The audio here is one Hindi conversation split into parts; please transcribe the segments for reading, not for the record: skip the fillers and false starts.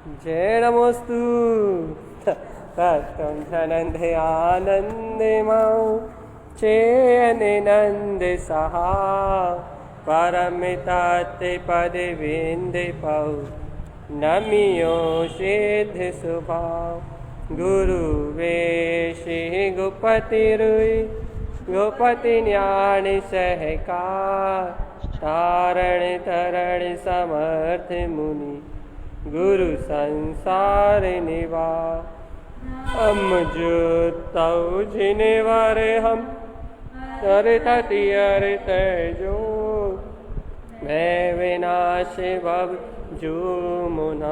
जय नमोस्तु तत्त्वं धनन्धे आनन्दे मौ चेयने नन्दे सहा परमिताते पदे विन्दे पौ नमियो सिद्ध सुभाव गुरु वेशि गुपति रुई गोपति न्याण सहकार तारण तरण समर्थ मुनि गुरु संसार निवा हम जो तौ जिनेवारे हम अरे ततियर तेजो मैं विनाश भव जो मुना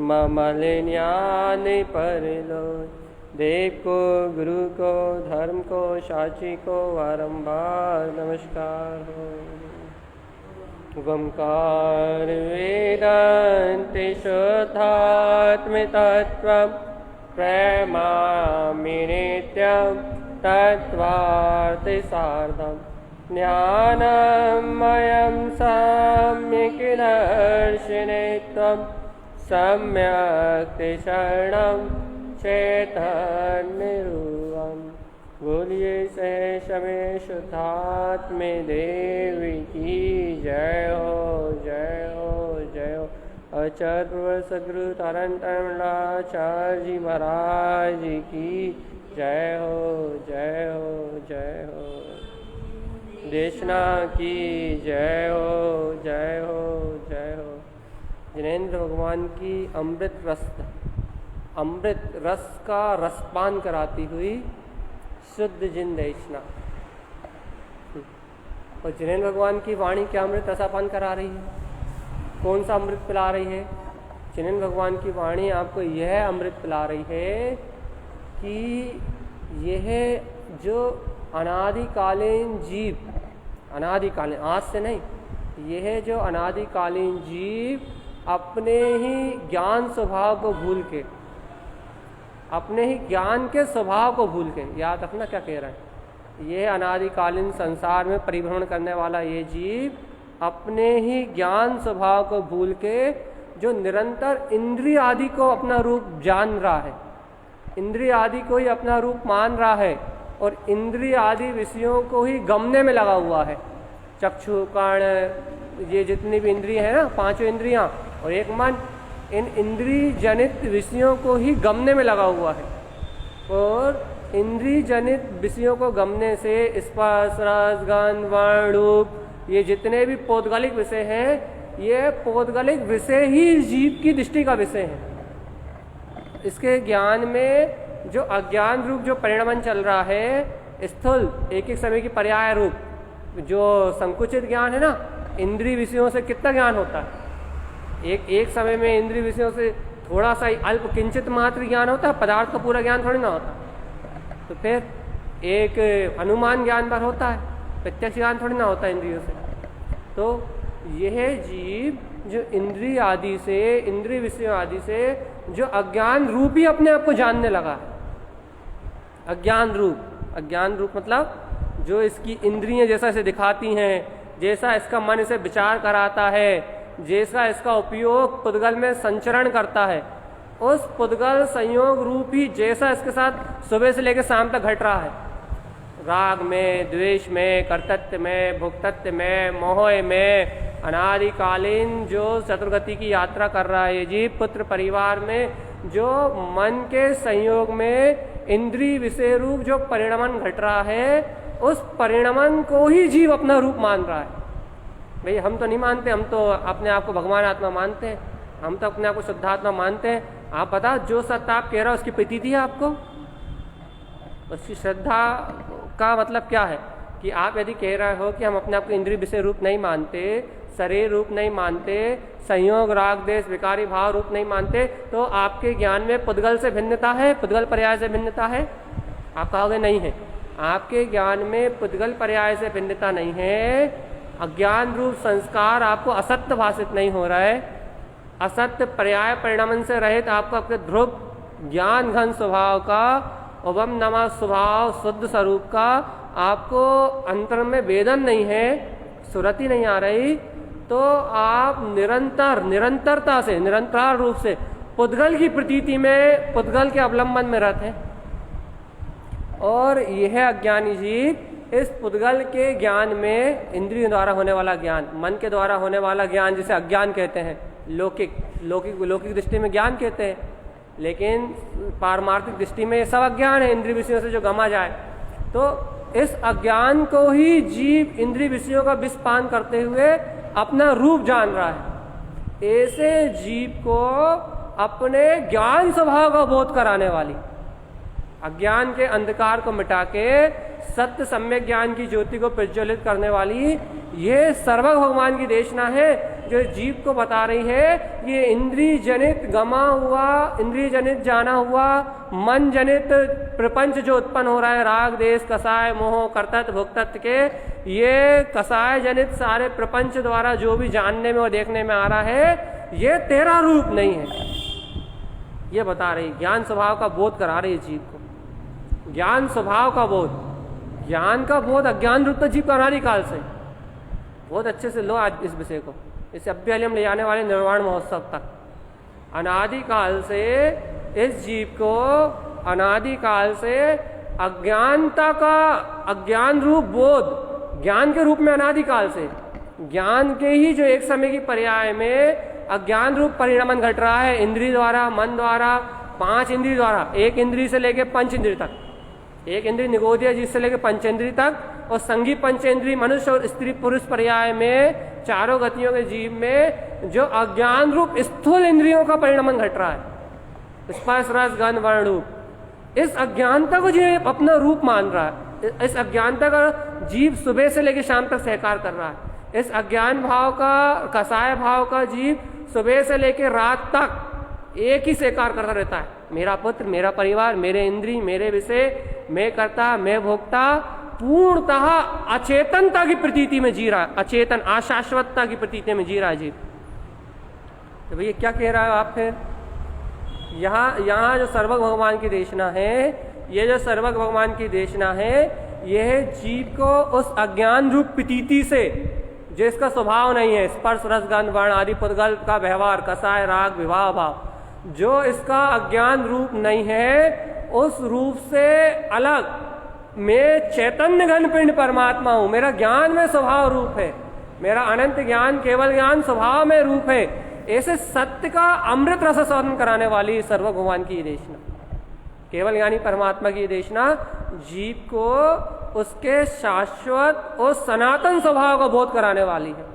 ममल ज्ञान पर लो देव को गुरु को धर्म को साची को बारंबार नमस्कार हो। ओंकार वेदांति शुद्धात्म तत्त्वं प्रेमामि नित्यं तत्त्वार्थि सार्धं ज्ञानमयं सम्यक् दर्शिनेत्वं सम्यक् शरणं चैतन्यरूपम् बोलिए शेष में शुद्धात्म देवी की जय हो जय हो जय हो। आचार्य सदगुरु तारणाचार्य जी महाराज की जय हो जय हो जय हो। देशना की जय हो जय हो जय हो। जिनेंद्र भगवान की अमृत रस का रसपान कराती हुई शुद्ध जिन देशना। और जिनेंद्र भगवान की वाणी क्या अमृत रसापान करा रही है? कौन सा अमृत पिला रही है? जिनेंद्र भगवान की वाणी आपको यह अमृत पिला रही है कि यह जो अनादिकालीन जीव, अनादिकालीन आज से नहीं, यह जो अनादिकालीन जीव अपने ही ज्ञान स्वभाव को भूल के, अपने ही ज्ञान के स्वभाव को भूल के, याद रखना क्या कह रहा है, ये अनादिकालीन संसार में परिभ्रमण करने वाला ये जीव अपने ही ज्ञान स्वभाव को भूल के जो निरंतर इंद्रिय आदि को अपना रूप जान रहा है, इंद्रिय आदि को ही अपना रूप मान रहा है और इंद्रिय आदि विषयों को ही गमने में लगा हुआ है। चक्षु कर्ण ये जितनी भी इंद्रिय है ना, पांचों इंद्रियां और एक मन, इन इंद्रिय जनित विषयों को ही गमने में लगा हुआ है। और इंद्रिय जनित विषयों को गमने से स्पर्श रस गंध वर्ण रूप ये जितने भी पौद्गलिक विषय हैं, ये पौद्गलिक विषय ही जीव की दृष्टि का विषय है। इसके ज्ञान में जो अज्ञान रूप जो परिणमन चल रहा है, स्थूल एक एक समय की पर्याय रूप जो संकुचित ज्ञान है ना, इंद्रिय विषयों से कितना ज्ञान होता है, एक समय में इंद्रिय विषयों से थोड़ा सा अल्प किंचित मात्र ज्ञान होता है, पदार्थ का पूरा ज्ञान थोड़ी ना होता। तो फिर एक अनुमान ज्ञान पर होता है, प्रत्यक्ष ज्ञान थोड़ी ना होता इंद्रियों से। तो यह जीव जो इंद्रिय आदि से, इंद्रिय विषयों आदि से जो अज्ञान रूप ही अपने आप को जानने लगा है, अज्ञान रूप मतलब जो इसकी इंद्रियां जैसा इसे दिखाती हैं, जैसा इसका मन इसे विचार कराता है, जैसा इसका उपयोग पुद्गल में संचरण करता है, उस पुद्गल संयोग रूप ही जैसा इसके साथ सुबह से लेकर शाम तक घट रहा है, राग में, द्वेष में, कर्तृत्व में, भोक्तृत्व में, मोह में, अनादिकालीन जो चतुर्गति की यात्रा कर रहा है ये जीव, पुत्र परिवार में जो मन के संयोग में इंद्रिय विषय रूप जो परिणमन घट रहा है, उस परिणमन को ही जीव अपना रूप मान रहा है। भाई हम तो नहीं मानते, हम तो अपने आप को भगवान आत्मा मानते हैं, हम तो अपने आप को शुद्धात्मा मानते हैं। आप बताओ जो सत्य आप कह रहे हो उसकी प्रतीति है आपको? उसकी श्रद्धा का मतलब क्या है कि आप यदि कह रहे हो कि हम अपने आप को इंद्रिय विषय रूप नहीं मानते, शरीर रूप नहीं मानते, संयोग राग देश विकारी भाव रूप नहीं मानते, तो आपके ज्ञान में पुद्गल से भिन्नता है, पुद्गल पर्याय से भिन्नता है? आप कहोगे नहीं है। आपके ज्ञान में पुद्गल पर्याय से भिन्नता नहीं है, अज्ञान रूप संस्कार आपको असत्य भाषित नहीं हो रहा है, असत्य पर्याय परिणमन से रहित आपको आपके ध्रुव ज्ञान घन स्वभाव का, ओवम नमः स्वभाव शुद्ध स्वरूप का आपको अंतर में वेदन नहीं है, सुरति नहीं आ रही, तो आप निरंतरता से, निरंतर रूप से पुद्गल की प्रतीति में, पुद्गल के अवलंबन में रत है, और यह अज्ञानी जीव इस पुद्गल के ज्ञान में, इंद्रियों द्वारा होने वाला ज्ञान, मन के द्वारा होने वाला ज्ञान जिसे अज्ञान कहते हैं, लौकिक दृष्टि में ज्ञान कहते हैं, लेकिन पारमार्थिक दृष्टि में सब अज्ञान है, इंद्रिय विषयों से जो गमा जाए। तो इस अज्ञान को ही जीव इंद्रिय विषयों का विष पान करते हुए अपना रूप जान रहा है। ऐसे जीव को अपने ज्ञान स्वभाव का बोध कराने वाली, अज्ञान के अंधकार को मिटा के सत्य सम्यक ज्ञान की ज्योति को प्रज्वलित करने वाली ये सर्वज्ञ भगवान की देशना है, जो जीव को बता रही है ये इंद्रिय जनित गमा हुआ, इंद्रिय जनित जाना हुआ, मन जनित प्रपंच जो उत्पन्न हो रहा है, राग देश कसाय मोह कर्तृत्व भोक्तत्व के, ये कसाय जनित सारे प्रपंच द्वारा जो भी जानने में और देखने में आ रहा है, ये तेरा रूप नहीं है। ये बता रही, ज्ञान स्वभाव का बोध करा रही है जीव को, ज्ञान स्वभाव का बोध। ज्ञान का बोध अज्ञान रूप जीव का अनादिकाल से, बहुत अच्छे से लो आज इस विषय को, इसे अभी हम ले जाने वाले निर्वाण महोत्सव तक। अनादिकाल से इस जीव को, अनादिकाल से अज्ञानता का, अज्ञान रूप बोध, ज्ञान के रूप में अनादिकाल से, ज्ञान के ही जो एक समय की पर्याय में अज्ञान रूप परिणमन घट रहा है, इंद्रिय द्वारा, मन द्वारा, 5 इंद्रिय द्वारा, एक इंद्रिय से लेकर 5 इंद्रिय तक, एक इंद्रिय निगोदिया जिससे लेकर पंचेंद्रिय तक, और संगी पंचेंद्रिय मनुष्य और स्त्री पुरुष पर्याय में चारों गतियों के जीव में जो अज्ञान रूप स्थूल इंद्रियों का परिणमन घट रहा है, स्पर्श रस गंध वर्ण रूप, इस अज्ञानता को जीव अपना रूप मान रहा है। इस अज्ञानता का जीव सुबह से लेकर शाम तक सहकार कर रहा है। इस अज्ञान भाव का, कसाय भाव का जीव सुबह से लेकर रात तक एक ही सहकार करता रहता है, मेरा पुत्र, मेरा परिवार, मेरे इंद्रिय, मेरे विषय, मैं कर्ता, मैं भोक्ता, पूर्णतः अचेतनता की प्रतीति में जी रहा है, अचेतन अशाश्वतता की प्रतीति में जी रहा है जीव। तो भैया क्या कह रहा है आप फिर? यहाँ जो सर्वज्ञ भगवान की देशना है, ये जो सर्वज्ञ भगवान की देशना है, यह जीव को उस अज्ञान रूप प्रतीति से, जो इसका स्वभाव नहीं है, स्पर्श रस गंध वर्ण आदि पुद्गल का व्यवहार, कसाय राग विवाह भाव, जो इसका अज्ञान रूप नहीं है, उस रूप से अलग मैं चैतन्य घन पिंड परमात्मा हूं, मेरा ज्ञान में स्वभाव रूप है, मेरा अनंत ज्ञान केवल ज्ञान स्वभाव में रूप है, ऐसे सत्य का अमृत रस साधन कराने वाली सर्वज्ञ भगवान की देशना, केवल ज्ञानी परमात्मा की देशना जीव को उसके शाश्वत और सनातन स्वभाव का बोध कराने वाली है।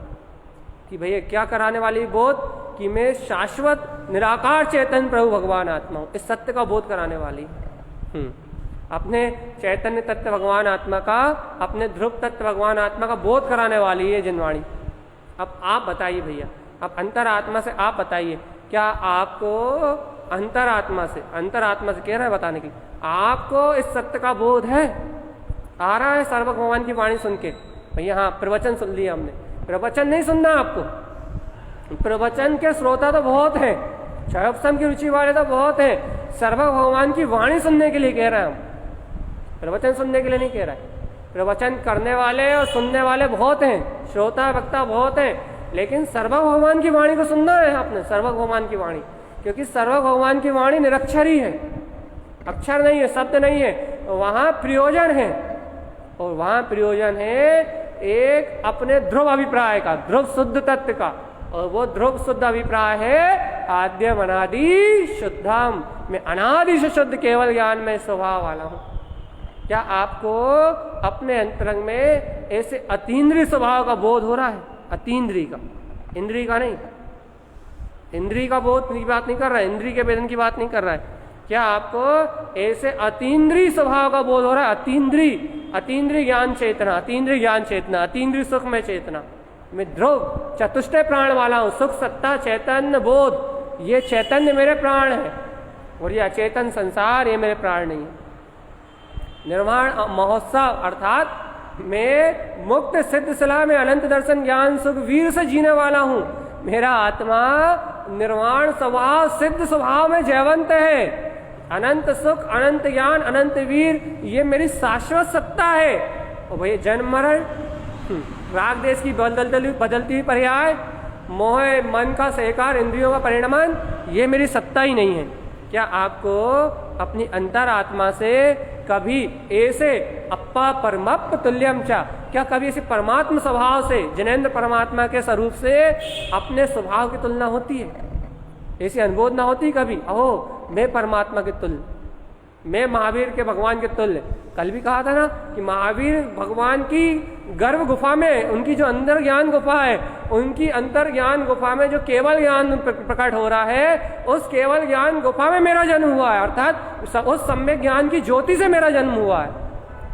कि भैया क्या कराने वाली बोध? कि मैं शाश्वत निराकार चैतन्य प्रभु भगवान आत्मा हूं, इस सत्य का बोध कराने वाली है। अपने चैतन्य तत्व भगवान आत्मा का, अपने ध्रुव तत्व भगवान आत्मा का बोध कराने वाली है जिनवाणी। अब आप बताइए भैया, अब अंतरात्मा से आप बताइए, क्या आपको अंतरात्मा से कह रहा है बताने की, आपको इस सत्य का बोध है? आ रहा है सर्वज्ञ भगवान की वाणी सुन के? भैया हाँ, प्रवचन सुन लिया हमने, प्रवचन नहीं सुनना आपको, प्रवचन के श्रोता तो बहुत हैं, क्षयोपम की रुचि वाले तो बहुत हैं, सर्वज्ञ भगवान की वाणी सुनने के लिए कह रहे हैं हम, प्रवचन सुनने के लिए नहीं कह रहा है। प्रवचन करने वाले और सुनने वाले बहुत हैं, श्रोता वक्ता बहुत हैं, लेकिन सर्वज्ञ भगवान की वाणी को सुनना है आपने, सर्वज्ञ भगवान की वाणी, क्योंकि सर्वज्ञ भगवान की वाणी निरक्षर ही है, अक्षर नहीं है, शब्द नहीं है, वहां प्रयोजन है, और वहां प्रयोजन है एक अपने ध्रुव अभिप्राय का, ध्रुव शुद्ध तत्व का, और वो ध्रुव शुद्ध अभिप्राय है आद्यम अनादि शुद्धम, मैं अनादि से शुद्ध केवल ज्ञान में स्वभाव वाला हूं। क्या आपको अपने अंतरंग में ऐसे अतीन्द्रिय स्वभाव का बोध हो रहा है? अतीन्द्रिय का, इंद्रिय का नहीं, इंद्रिय का बोध की बात नहीं कर रहा है, इंद्रिय के वेदन की बात नहीं कर रहा है। क्या आपको ऐसे अतीन्द्रिय स्वभाव का बोध हो रहा है? अतीन्द्रिय ज्ञान चेतना, अतीन्द्रिय ज्ञान चेतना, अतीन्द्रिय सुख में चेतना, मैं ध्रुव चतुष्टय प्राण वाला हूं, सुख सत्ता चैतन्य बोध, ये चैतन्य मेरे प्राण है, और ये अचेतन संसार ये मेरे प्राण नहीं है। निर्वाण महोत्सव अर्थात मैं मुक्त सिद्ध सलाह में अनंत दर्शन ज्ञान सुख वीर से जीने वाला हूं, मेरा आत्मा निर्वाण स्वभाव सिद्ध स्वभाव में जयवंत है, अनंत सुख अनंत ज्ञान अनंत वीर ये मेरी शाश्वत सत्ता है। और भाई जन्म मरण राग देश की बदलती हुई पर्याय, मोह मन का सहकार, इंद्रियों का परिणमन, ये मेरी सत्ता ही नहीं है। क्या आपको अपनी अंतरात्मा से कभी ऐसे अप्पा परमप तुल्यम चा, क्या कभी ऐसे परमात्मा स्वभाव से, जिनेंद्र परमात्मा के स्वरूप से अपने स्वभाव की तुलना होती है? ऐसी अनुभूत ना होती कभी? अहो मैं परमात्मा के तुल्य, मैं महावीर के भगवान के तुल्य। कल भी कहा था ना कि महावीर भगवान की गर्भ गुफा में, उनकी जो अंतर ज्ञान गुफा है, उनकी अंतर ज्ञान गुफा में जो केवल ज्ञान प्रकट हो रहा है, उस केवल ज्ञान गुफा में मेरा जन्म हुआ है, अर्थात उस सम्यक ज्ञान की ज्योति से मेरा जन्म हुआ है।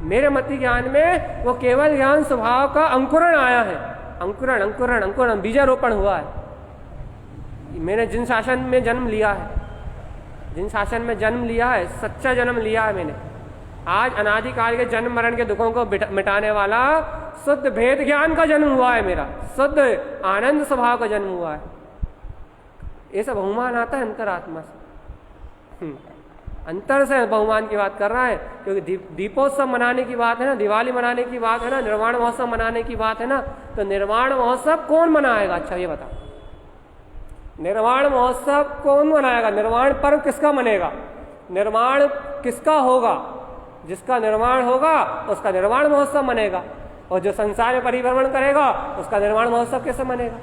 मेरे मति ज्ञान में वो केवल ज्ञान स्वभाव का अंकुरण आया है, अंकुरण अंकुरण अंकुरण बीजारोपण हुआ है। मैंने जिन शासन में जन्म लिया है, जिन शासन में जन्म लिया है, सच्चा जन्म लिया है मैंने, आज अनादिकाल के जन्म मरण के दुखों को मिटाने वाला शुद्ध भेद ज्ञान का जन्म हुआ है मेरा, शुद्ध आनंद स्वभाव का जन्म हुआ है। ये सब बहुमान आता है अंतरात्मा से, अंतर से बहुमान की बात कर रहा है। क्योंकि दीपोत्सव मनाने की बात है ना, दिवाली मनाने की बात है ना, निर्वाण महोत्सव मनाने की बात है ना, तो निर्वाण महोत्सव कौन मनाएगा? अच्छा ये बताओ, निर्वाण महोत्सव कौन मनाएगा? निर्वाण पर्व किसका मनेगा? निर्माण किसका होगा? जिसका निर्माण होगा उसका निर्वाण महोत्सव मनेगा, और जो संसार में परिभ्रमण करेगा उसका निर्वाण महोत्सव कैसे मनेगा?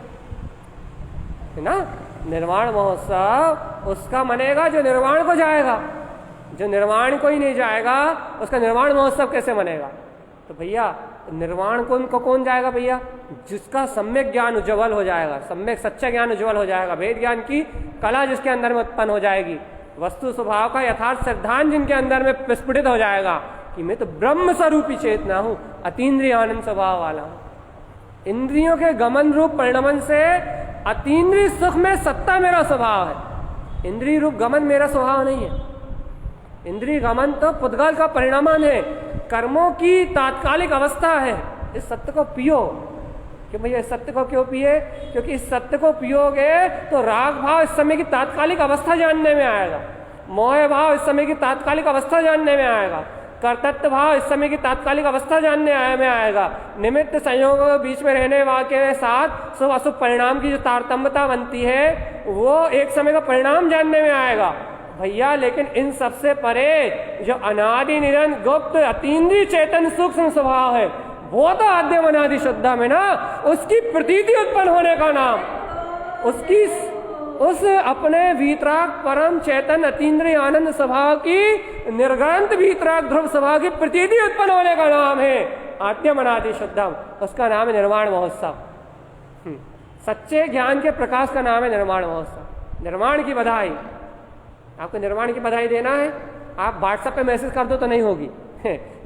है ना? निर्वाण महोत्सव उसका मनेगा जो निर्वाण को जाएगा, जो निर्वाण को ही नहीं जाएगा उसका निर्वाण महोत्सव कैसे मनेगा? तो भैया निर्वाण को कौन जाएगा भैया? जिसका सम्यक ज्ञान उज्ज्वल हो जाएगा, सम्यक सच्चा ज्ञान उज्ज्वल हो जाएगा, वेद ज्ञान की कला जिसके अंदर में उत्पन्न हो जाएगी, वस्तु स्वभाव का यथार्थ सिद्धांत जिनके अंदर में विस्फुटित हो जाएगा कि मैं तो ब्रह्म स्वरूपी चेतना हूं, अतीन्द्रिय आनंद स्वभाव वाला हूं। इंद्रियों के गमन रूप परिणमन से अतीन्द्रिय सुख में सत्ता मेरा स्वभाव है, इंद्रिय रूप गमन मेरा स्वभाव नहीं है। इंद्रिय गमन तो पुद्गल का परिणमन है, कर्मों की तात्कालिक अवस्था है। इस सत्य को पियो। क्यों भैया इस सत्य को क्यों पिए? क्योंकि इस सत्य को पियोगे तो राग भाव इस समय की तात्कालिक अवस्था जानने में आएगा, मोह भाव इस समय की तात्कालिक अवस्था जानने में आएगा, कर्तृत्व भाव इस समय की तात्कालिक अवस्था जानने में आएगा, निमित्त संयोग बीच में रहने के साथ शुभ अशुभ परिणाम की जो तारतम्यता बनती है वो एक समय का परिणाम जानने में आएगा भैया। लेकिन इन सबसे परे जो अनादि निरंतर गुप्त अतीन्द्रिय चेतन सूक्ष्म स्वभाव है वो तो आद्य मनादि शुद्धा में ना, उसकी प्रतीति उत्पन्न होने का नाम, उसकी उस अपने वीतराग परम चेतन अतीन्द्रिय आनंद स्वभाव की निर्ग्रंथ वीतराग ध्रुव स्वभाव की प्रतीति उत्पन्न होने का नाम है आद्य मनादि शुद्धम। उसका नाम है निर्वाण महोत्सव। सच्चे ज्ञान के प्रकाश का नाम है निर्वाण महोत्सव। निर्वाण की बधाई, आपको निर्वाण की बधाई देना है, आप व्हाट्सएप पे मैसेज कर दो तो नहीं होगी,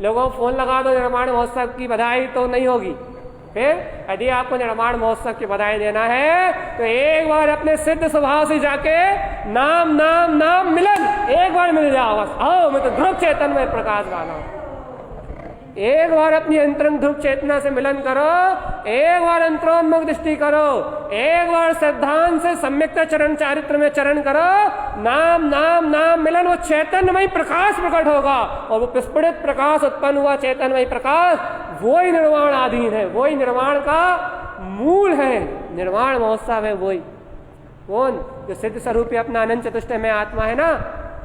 लोगों को फोन लगा दो निर्वाण महोत्सव की बधाई तो नहीं होगी। फिर यदि आपको निर्वाण महोत्सव की बधाई देना है तो एक बार अपने सिद्ध स्वभाव से जाके नाम नाम नाम मिलन एक बार मिल जाओ बस। आओ मैं तो ध्रुव चेतन में प्रकाश वाला हूं। एक बार अपनी अंतरंग ध्रुव चेतना से मिलन करो, एक बार अंतरोन्मुख दृष्टि करो, एक बार सिद्धांत से सम्यक्ता चरण चारित्र में चरण करो, नाम नाम नाम मिलन, वो चैतन्यमय प्रकाश प्रकट होगा और वो विस्फुटित प्रकाश उत्पन्न हुआ चैतन्यमय प्रकाश वो ही निर्वाण आधीन है, वो ही निर्वाण का मूल है। निर्वाण महोत्सव है वही। कौन? जो सिद्ध स्वरूपी अपना अनंत चतुष्टय में आत्मा है ना,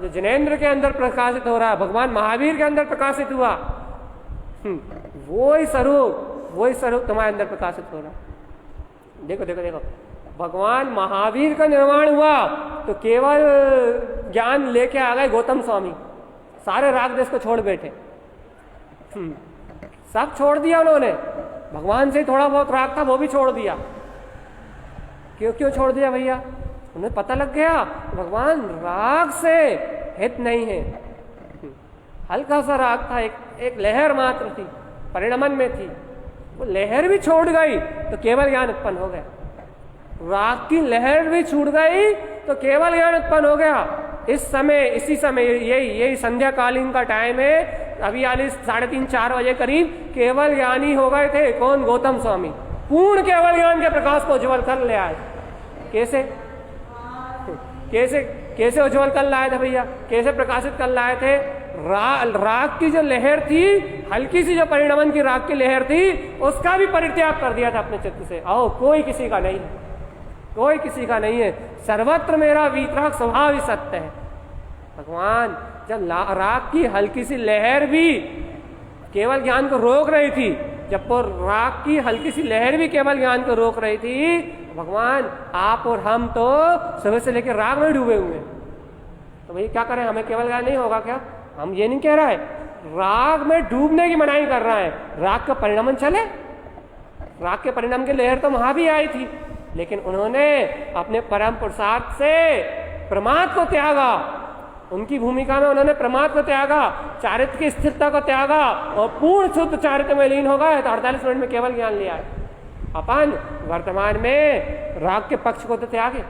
जो जिनेंद्र के अंदर प्रकाशित हो रहा है, भगवान महावीर के अंदर प्रकाशित हुआ, वही स्वरूप तुम्हारे अंदर प्रकाशित हो रहा। देखो देखो देखो, भगवान महावीर का निर्माण हुआ तो केवल ज्ञान लेके आ गए गौतम स्वामी, सारे राग देश को छोड़ बैठे, सब छोड़ दिया उन्होंने। भगवान से थोड़ा बहुत राग था वो भी छोड़ दिया। क्यों छोड़ दिया भैया? उन्हें पता लग गया भगवान राग से हित नहीं है। हल्का सा राग था, एक लहर मात्र थी, परिणमन में थी, वो लहर भी छूट गई तो केवल ज्ञान उत्पन्न हो गया। राग की लहर भी छूट गई तो केवल ज्ञान उत्पन्न हो गया। इसी समय यही संध्याकालीन का टाइम है, अभी 3:30-4 बजे करीब केवल ज्ञानी हो गए थे। कौन? गौतम स्वामी। पूर्ण केवल ज्ञान के प्रकाश को उज्ज्वल कर ले आए। कैसे कैसे कैसे उज्ज्वल कर लाए थे भैया? कैसे प्रकाशित कर लाए थे? राग की जो लहर थी, हल्की सी जो परिणमन की राग की लहर थी, उसका भी परित्याग कर दिया था अपने चित्त से। आओ कोई किसी का नहीं है, कोई किसी का नहीं है। सर्वत्र मेरा वीतराग स्वभाव ही सत्य है। भगवान जब राग की हल्की सी लहर भी केवल ज्ञान को रोक रही थी, जब वो राग की हल्की सी लहर भी केवल ज्ञान को रोक रही थी, भगवान आप और हम तो सुबह से लेकर राग में डूबे हुए हैं। तो भाई क्या करें, हमें केवल ज्ञान नहीं होगा क्या? हम ये नहीं कह रहा है, राग में डूबने की मनाही कर रहा है। राग का परिणाम चले, राग के परिणाम की लहर तो वहां भी आई थी, लेकिन उन्होंने अपने परम पुरुषार्थ से प्रमाद को त्यागा। उनकी भूमिका में उन्होंने प्रमाद को त्यागा, चारित्र की स्थिरता को त्यागा और पूर्ण शुद्ध चारित्र में लीन हो गए। तो 48 मिनट में केवल ज्ञान लिया है। अपन वर्तमान में राग के पक्ष को तो त्यागे,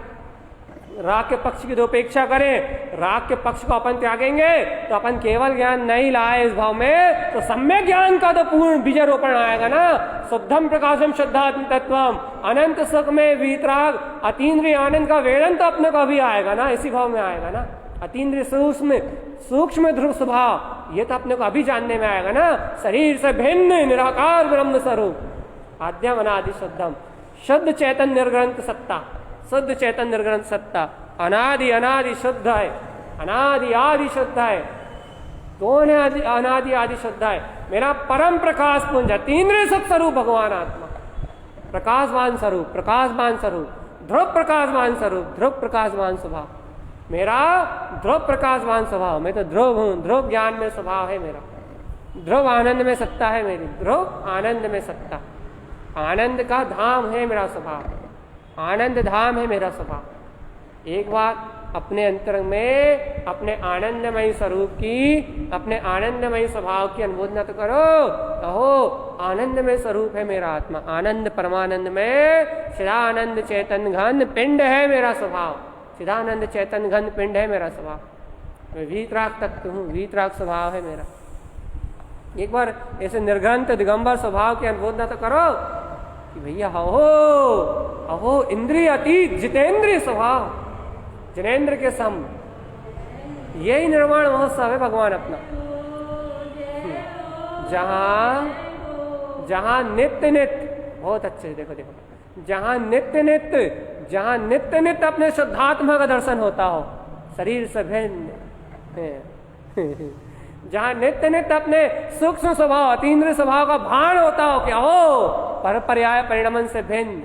राग के पक्ष की तो उपेक्षा करें। राग के पक्ष को अपन त्यागेंगे तो अपन केवल ज्ञान नहीं लाए इस भाव में, तो सम्यक ज्ञान का तो पूर्ण बीजारोपण आएगा ना। शुद्धम प्रकाशम शुद्धात्म तत्वम, अनंत सुख में वीतराग, अतीन्द्रिय आनंद का वेदन तो अपने को भी आएगा ना, इसी भाव में आएगा ना। अतीन्द्रिय सूक्ष्म ध्रुव स्वभाव, ये तो अपने को अभी जानने में आएगा ना। शरीर से भिन्न निराकार ब्रह्म स्वरूप, आद्यम अनादि शुद्धम, शुद्ध चैतन्य निर्ग्रंथ सत्ता, शुद्ध चैतन्य निर्ग्रंथ सत्ता, अनादि अनादि शुद्ध है, अनादि आदि शुद्ध है। कौन है अनादि आदि शुद्ध है? मेरा परम प्रकाश पुंज, अतीन्द्रिय सत्स्वरूप भगवान आत्मा, प्रकाशवान स्वरूप, प्रकाशवान स्वरूप, ध्रुव प्रकाशवान स्वरूप, ध्रुव प्रकाशवान स्वभाव, मेरा ध्रुव प्रकाशवान स्वभाव। मैं तो ध्रुव हूं, ध्रुव ज्ञान में स्वभाव है मेरा, ध्रुव आनंद में सत्ता है मेरी, ध्रुव आनंद में सत्ता, आनंद का धाम है मेरा स्वभाव, आनंद धाम है मेरा स्वभाव। एक बार अपने अंतरंग में अपने आनंदमयी स्वरूप की, अपने आनंदमयी स्वभाव की अनुमोदना तो करो। कहो आनंदमय स्वरूप है मेरा आत्मा, आनंद परमानंद में चिदानंद चैतन्य घन पिंड है मेरा स्वभाव, चिदानंद चैतन्य घन पिंड है मेरा स्वभाव। मैं वीतराग तत्व हूँ, वीतराग स्वभाव है मेरा। एक बार ऐसे निर्ग्रंथ दिगंबर स्वभाव की अनुमोदना तो करो कि भैया अहो अहो इंद्रिय अतीत जितेंद्रिय स्वभाव, जिनेन्द्र के सम, यही निर्वाण महोत्सव है भगवान अपना। जहां नित्य नित्य, बहुत अच्छे देखो देखो, जहां नित्य नित्य अपने शुद्धात्मा का दर्शन होता हो, शरीर से भिन्न, जहां नित्य नित्य अपने सूक्ष्म स्वभाव अतीन्द्रिय स्वभाव का भान होता हो, क्या हो पर पर्याय परिणमन से भिन्न,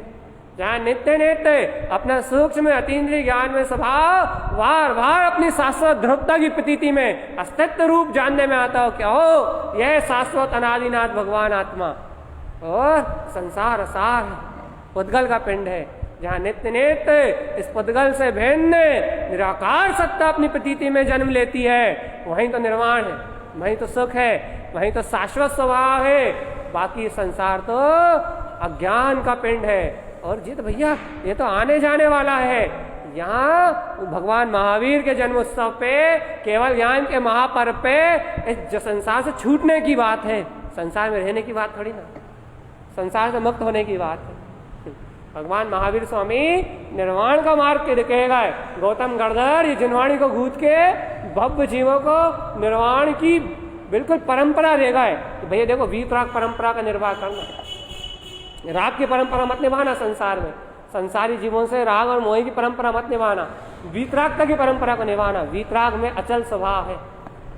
जहां नित्य नित्य अपना सूक्ष्म अतीन्द्रिय ज्ञान में स्वभाव वार वार अपनी शाश्वत ध्रुवता की प्रतीति में अस्तित्व रूप जानने में आता हो, क्या हो यह शाश्वत अनादिनाथ भगवान आत्मा और संसार सार पुद्गल का पिंड है। जहाँ नित्य नित्य इस पुद्गल से भिन्न निराकार सत्ता अपनी प्रतीति में जन्म लेती है, वहीं तो निर्वाण है, वहीं तो सुख है, वहीं तो शाश्वत स्वभाव है। बाकी संसार तो अज्ञान का पिंड है। और जी तो भैया ये तो आने जाने वाला है। यहाँ भगवान महावीर के जन्म उत्सव पे, केवल ज्ञान के महापर्व पे इस संसार से छूटने की बात है, संसार में रहने की बात थोड़ी ना, संसार से मुक्त होने की बात है। भगवान महावीर स्वामी निर्वाण का मार्ग के दिखेगा। गौतम गणधर ये जिनवाणी को गूंथ के भव्य जीवों को निर्वाण की बिल्कुल परंपरा देगा है कि भैया देखो वीतराग परंपरा का निर्वाह करना, राग की परंपरा मत निभाना, संसार में संसारी जीवों से राग और मोह की परंपरा मत निभाना, वीतरागता की परंपरा को निभाना। वीतराग में अचल स्वभाव है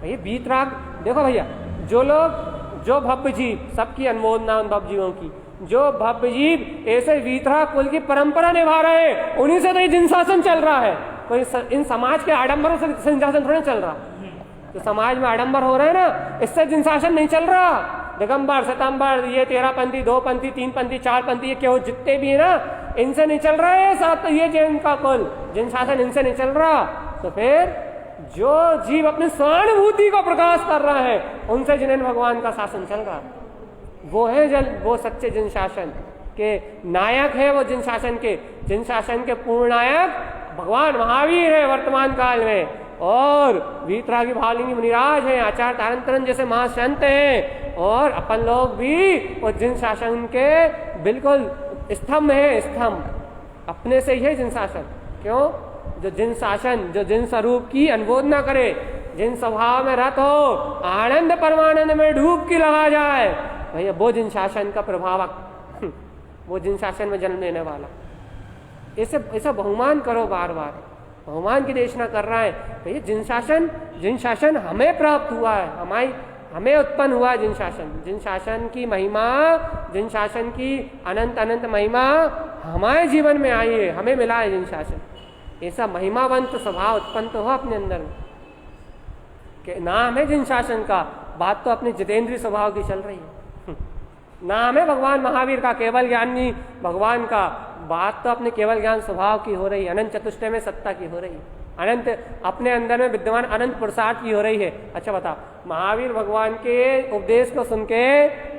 भैया। वीतराग देखो भैया, जो लोग जो भव्य जीव, सबकी अनुमोदना उन भव्य जीवों की, जो भव्य जीव ऐसे वीतराग कुल की परंपरा निभा रहे हैं, उन्हीं से तो ये जिनशासन चल रहा है। कोई इन समाज के आडंबरों से जिनशासन थोड़ा चल रहा। जो समाज में आडंबर हो रहे हैं ना, इससे जिनशासन नहीं चल रहा। दिगंबर सितंबर ये 13पंथी 2पंथी 3पंथी 4पंथी ये क्यों जितने भी है ना, इनसे नहीं चल रहा है साथ ये जैन का कुल जिनशासन, इनसे नहीं चल रहा। तो फिर जो जीव अपनी स्वानुभूति का प्रकाश कर रहा है, उनसे जिन्हें भगवान का शासन चल रहा, वो है वो सच्चे जिन शासन के नायक है। वो जिन शासन के पूर्ण नायक भगवान महावीर है वर्तमान काल में, और वीतरागी भावलिंगी मुनिराज हैं, आचार्य तारंतरन जैसे महासंत हैं, और अपन लोग भी वो जिन शासन के बिल्कुल स्तंभ है। स्तंभ अपने से ही है जिन शासन। क्यों? जो जिन शासन, जो जिन स्वरूप की अनुमोदना करे, जिन स्वभाव में रत हो, आनंद परमानंद में डुबकी लगा जाए, भैया वो जिन शासन का प्रभावक, वो जिन शासन में जन्म लेने वाला। ऐसा बहुमान करो, बार बार बहुमान की देशना कर रहा है। भैया जिन शासन हमें प्राप्त हुआ है, हमें उत्पन्न हुआ जिन शासन की महिमा, जिन शासन की अनंत अनंत महिमा हमारे जीवन में आई है, हमें मिला है जिन शासन, ऐसा महिमावंत स्वभाव उत्पन्न तो हो अपने अंदर में कि नाम है जिन शासन का। बात तो अपने जितेंद्रीय स्वभाव की चल रही है, नाम है भगवान महावीर का, केवल ज्ञानी भगवान का। बात तो अपने केवल ज्ञान स्वभाव की हो रही है, अनंत चतुष्टय में सत्ता की हो रही है, अनंत अपने अंदर में विद्यमान अनंत पुरुषार्थ की हो रही है। अच्छा बता, महावीर भगवान के उपदेश को सुन के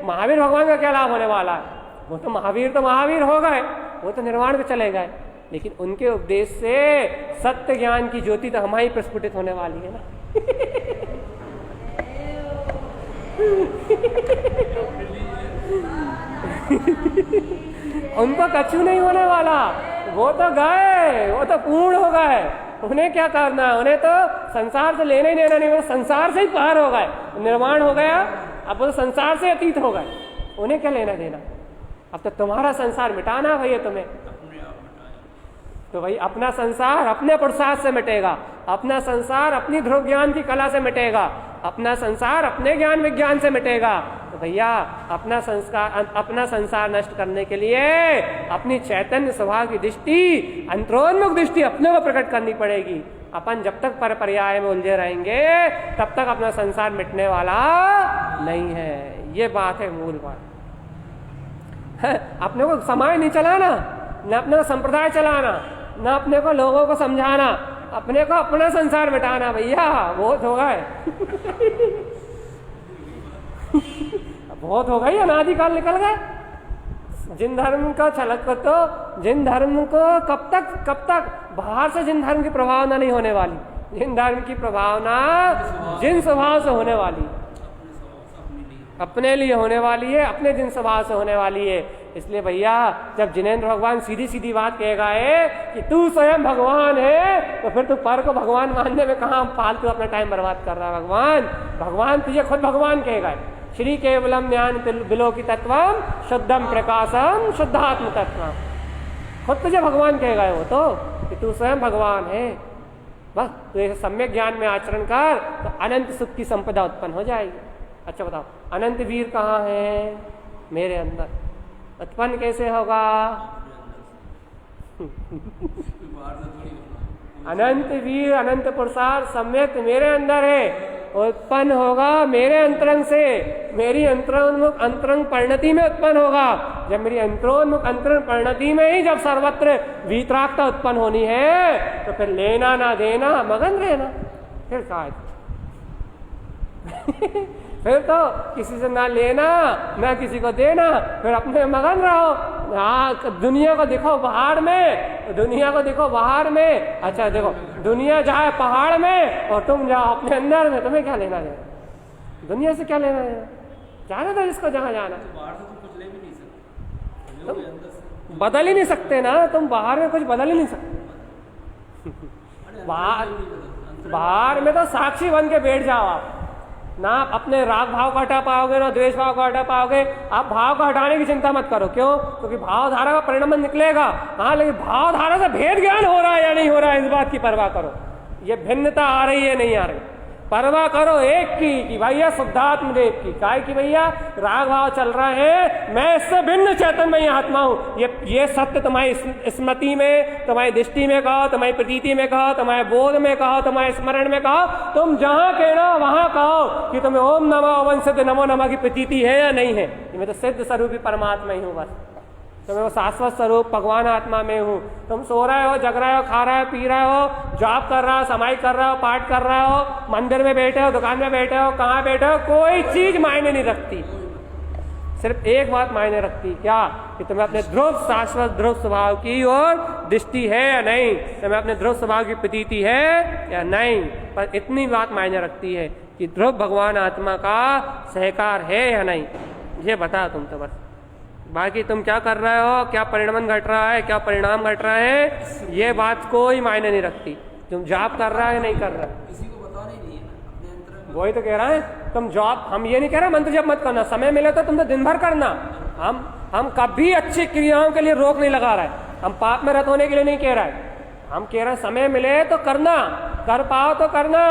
महावीर भगवान का क्या लाभ होने वाला है? वो तो महावीर हो गए, वो तो निर्वाण पे चले गए, लेकिन उनके उपदेश से सत्य ज्ञान की ज्योति तो हमारी प्रस्फुटित होने वाली है ना। उनको कछु नहीं होने वाला, वो तो गए, वो तो पूर्ण हो गए। उन्हें क्या करना है? उन्हें तो संसार से लेना ही देना नहीं, वो संसार से ही पार हो गए, निर्वाण हो गया, अब वो संसार से अतीत हो गए, उन्हें क्या लेना देना। अब तो तुम्हारा संसार मिटाना भैया तुम्हें, तो भाई अपना संसार अपने पुरुषार्थ से मिटेगा, अपना संसार अपनी ध्रुव ज्ञान की कला से मिटेगा, अपना संसार अपने ज्ञान विज्ञान से मिटेगा। तो भैया अपना संसार नष्ट करने के लिए अपनी चैतन्य स्वभाव की दृष्टि, अंतरोन्मुख दृष्टि अपने को प्रकट करनी पड़ेगी। अपन जब तक पर पर्याय में उलझे रहेंगे तब तक अपना संसार मिटने वाला नहीं है। ये बात है, मूल बात है। अपने को समाज नहीं चलाना, न अपने को संप्रदाय चलाना, न अपने को लोगों को समझाना, अपने को अपना संसार मिटाना। भैया बहुत हो गए बहुत हो गई, अनादिकाल निकल गए। जिन धर्म का छलक को तो जिन धर्म को कब तक बाहर से जिन धर्म की प्रभावना नहीं होने वाली, जिन धर्म की प्रभावना जिन स्वभाव से होने वाली, अपने लिए होने वाली है, अपने जिन स्वभाव से होने वाली है। इसलिए भैया जब जिनेंद्र भगवान सीधी सीधी बात कहेगा है कि तू स्वयं भगवान है, तो फिर तू पर को भगवान मानने में कहाँ फालतू अपना टाइम बर्बाद कर रहा है। भगवान तुझे खुद भगवान कहेगा, श्री केवलम ज्ञान विलोकी तत्वम शुद्धम प्रकाशम शुद्धात्म तत्वम, खुद तुझे भगवान कहेगा वो तो, कि तू स्वयं भगवान है। बस तू एक सम्यक ज्ञान में आचरण कर तो अनंत सुख की संपदा उत्पन्न हो जाएगी। अच्छा बताओ, अनंत वीर कहाँ है? मेरे अंदर। उत्पन्न कैसे होगा? अनंत वीर अनंत पुरुषार्थ सम्यक मेरे अंदर है, उत्पन्न होगा मेरे अंतरंग से, मेरी अंतरोन्मुख अंतरंग परिणति में उत्पन्न होगा। जब मेरी अंतरोन्मुख अंतरंग परिणति में ही जब सर्वत्र वीतरागता उत्पन्न होनी है, तो फिर लेना ना देना मगन रहना, फिर काय फिर तो किसी से ना लेना ना किसी को देना, फिर अपने मगन रहो। हाँ, दुनिया को देखो बाहर में, दुनिया को देखो बाहर में। अच्छा देखो, दुनिया जाए पहाड़ में और तुम जाओ अपने अंदर में, तुम्हें क्या लेना है? दुनिया से क्या लेना है? जाना था जिसको जहाँ जाना। तुम बदल ही नहीं सकते ना, तुम बाहर में कुछ बदल ही नहीं सकते। बाहर में तो साक्षी बन के बैठ जाओ आप, ना अपने राग भाव को हटा पाओगे ना द्वेष भाव को हटा पाओगे। आप भाव को हटाने की चिंता मत करो, क्यों? क्योंकि भाव धारा का परिणाम निकलेगा। हाँ, लेकिन भाव धारा से भेद ज्ञान हो रहा है या नहीं हो रहा है, इस बात की परवाह करो। ये भिन्नता आ रही है नहीं आ रही, परवाह करो एक की कि भैया शुद्धात्म देव की, काय की भैया राग भाव चल रहा है, मैं इससे भिन्न चैतन्यमय आत्मा हूँ। ये सत्य तुम्हारी स्मृति में, तुम्हारी दृष्टि में कहो, तुम्हारी प्रतीति में कहो, तुम्हारे बोध में कहो, तुम्हारे स्मरण में कहो, तुम जहाँ कहना वहां कहो कि तुम्हें ओम नमः ओम सिद्ध नमो नमः की प्रतीति है या नहीं है। मैं तो सिद्ध स्वरूपी परमात्मा ही हूँ, बस तुम्हें वो शाश्वत स्वरूप भगवान आत्मा में हूँ। तुम सो रहे हो, जग रहे हो, खा रहे हो, पी रहे हो, जॉब कर रहे हो, समाई कर रहे हो, पाठ कर रहे हो, मंदिर में बैठे हो, दुकान में बैठे हो, कहाँ बैठे हो, कोई चीज मायने नहीं रखती। सिर्फ एक बात मायने रखती, क्या? कि तुम्हें अपने ध्रुव शाश्वत ध्रुव स्वभाव की ओर दृष्टि है या नहीं, तुम्हें अपने ध्रुव स्वभाव की प्रतीति है या नहीं। पर इतनी बात मायने रखती है कि ध्रुव भगवान आत्मा का सहकार है या नहीं, ये बता तुम तो बस। बाकी तुम क्या कर रहे हो, क्या परिणाम घट रहा है, क्या परिणाम घट रहा है, ये बात कोई मायने नहीं रखती। तुम जॉब कर रहा है नहीं कर रहा है, किसी को बताना ही नहीं है ना अपने अंतर में। वही तो कह रहा है। तुम जॉब, हम ये नहीं कह रहे मंत्र जप मत करना, समय मिले तो तुम तो दिन भर करना। हम कभी अच्छी क्रियाओं के लिए रोक नहीं लगा रहे हैं, हम पाप में रत होने के लिए नहीं कह रहा है, हम कह रहे हैं समय मिले तो करना, कर पाओ तो करना,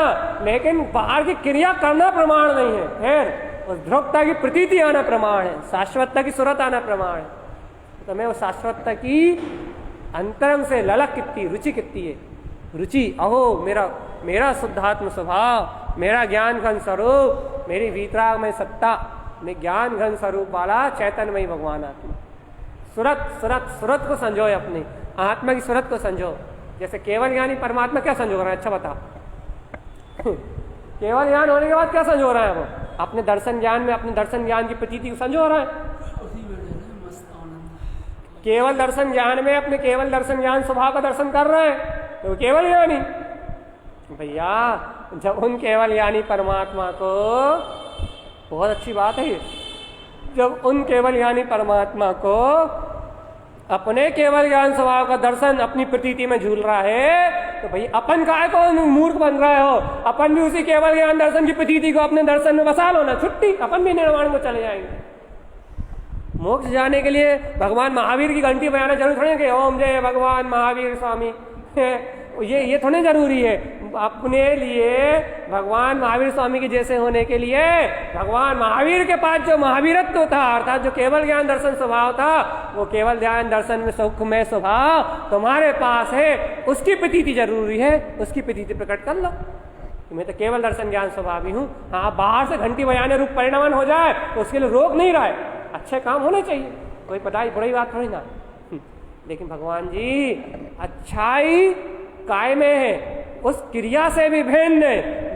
लेकिन बाहर की क्रिया करना प्रमाण नहीं है। फिर उस ध्रुवता की प्रतीति आना प्रमाण है, शाश्वतता की सुरत आना प्रमाण है। तो मैं वो शाश्वतता की अंतरंग से ललक कितनी, रुचि कितनी है, रुचि अहो मेरा शुद्धात्म स्वभाव, मेरा ज्ञान घन स्वरूप, मेरी वीतराग में सत्ता, मैं ज्ञान घन स्वरूप वाला चैतन्यमयी भगवान आत्मा। सुरत को संजो, अपनी आत्मा की सुरत को संजो। जैसे केवल ज्ञानी परमात्मा क्या संजो रहा है, अच्छा बता केवल ज्ञान होने के बाद क्या संजो रहा है वो? अपने दर्शन ज्ञान में अपने दर्शन ज्ञान की प्रतीति को संजो रहा है। केवल दर्शन ज्ञान में अपने केवल दर्शन ज्ञान स्वभाव का दर्शन कर रहा है तो केवल ज्ञानी। भैया जब उन केवल ज्ञानी परमात्मा को, बहुत अच्छी बात है ये, जब उन केवल ज्ञानी परमात्मा को अपने केवल ज्ञान स्वभाव का दर्शन अपनी प्रतीति में झूल रहा है, तो भाई अपन काय को मूर्ख बन रहे हो? अपन भी उसी केवल ज्ञान दर्शन की प्रतीति को अपने दर्शन में बसा लो ना, छुट्टी, अपन भी निर्वाण को चले जाएंगे। मोक्ष जाने के लिए भगवान महावीर की घंटी बजाना जरूरी थोड़ी है कि ओम जय भगवान महावीर स्वामी ये थोड़ी जरूरी है। अपने लिए भगवान महावीर स्वामी के जैसे होने के लिए भगवान महावीर के पास जो महावीरत्व था, अर्थात जो केवल ज्ञान दर्शन स्वभाव था, वो केवल ज्ञान दर्शन में सुखमय स्वभाव तुम्हारे पास है, उसकी प्रतीति जरूरी है, उसकी प्रतीति प्रकट कर लो। मैं तो केवल दर्शन ज्ञान स्वभाव ही हूँ। हाँ, बाहर से घंटी बजाने रूप परिणामन हो जाए तो उसके लिए रोक नहीं रहा है, अच्छे काम होने चाहिए, कोई पढ़ाई बुरी बात थोड़ी ना। लेकिन भगवान जी अच्छाई काय में है, उस क्रिया से भी भिन्न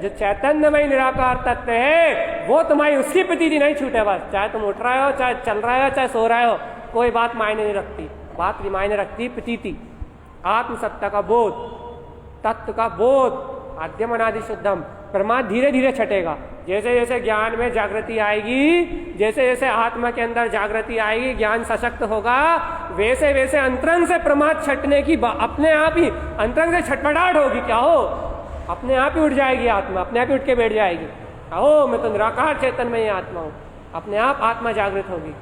जो चैतन्यमय निराकार तत्व है वो तुम्हारी उसकी प्रतीति नहीं छूटे। बस चाहे तुम उठ रहे हो, चाहे चल रहे हो, चाहे सो रहे हो, कोई बात मायने नहीं रखती। बात मायने रखती प्रतीति, आत्मसत्ता का बोध, तत्व का बोध, आद्यम अनादि शुद्धम। परमात्मा धीरे धीरे छटेगा, जैसे जैसे ज्ञान में जागृति आएगी, जैसे जैसे आत्मा के अंदर जागृति आएगी, ज्ञान सशक्त होगा, वैसे वैसे अंतरंग से प्रमाद छटने की अपने आप ही अंतरंग से छटपटाहट होगी। क्या हो? अपने आप ही उठ जाएगी आत्मा, अपने आप ही उठ के बैठ जाएगी। आओ मैं तो निराकार चेतन में ही आत्मा हूँ, अपने आप आत्मा जागृत होगी।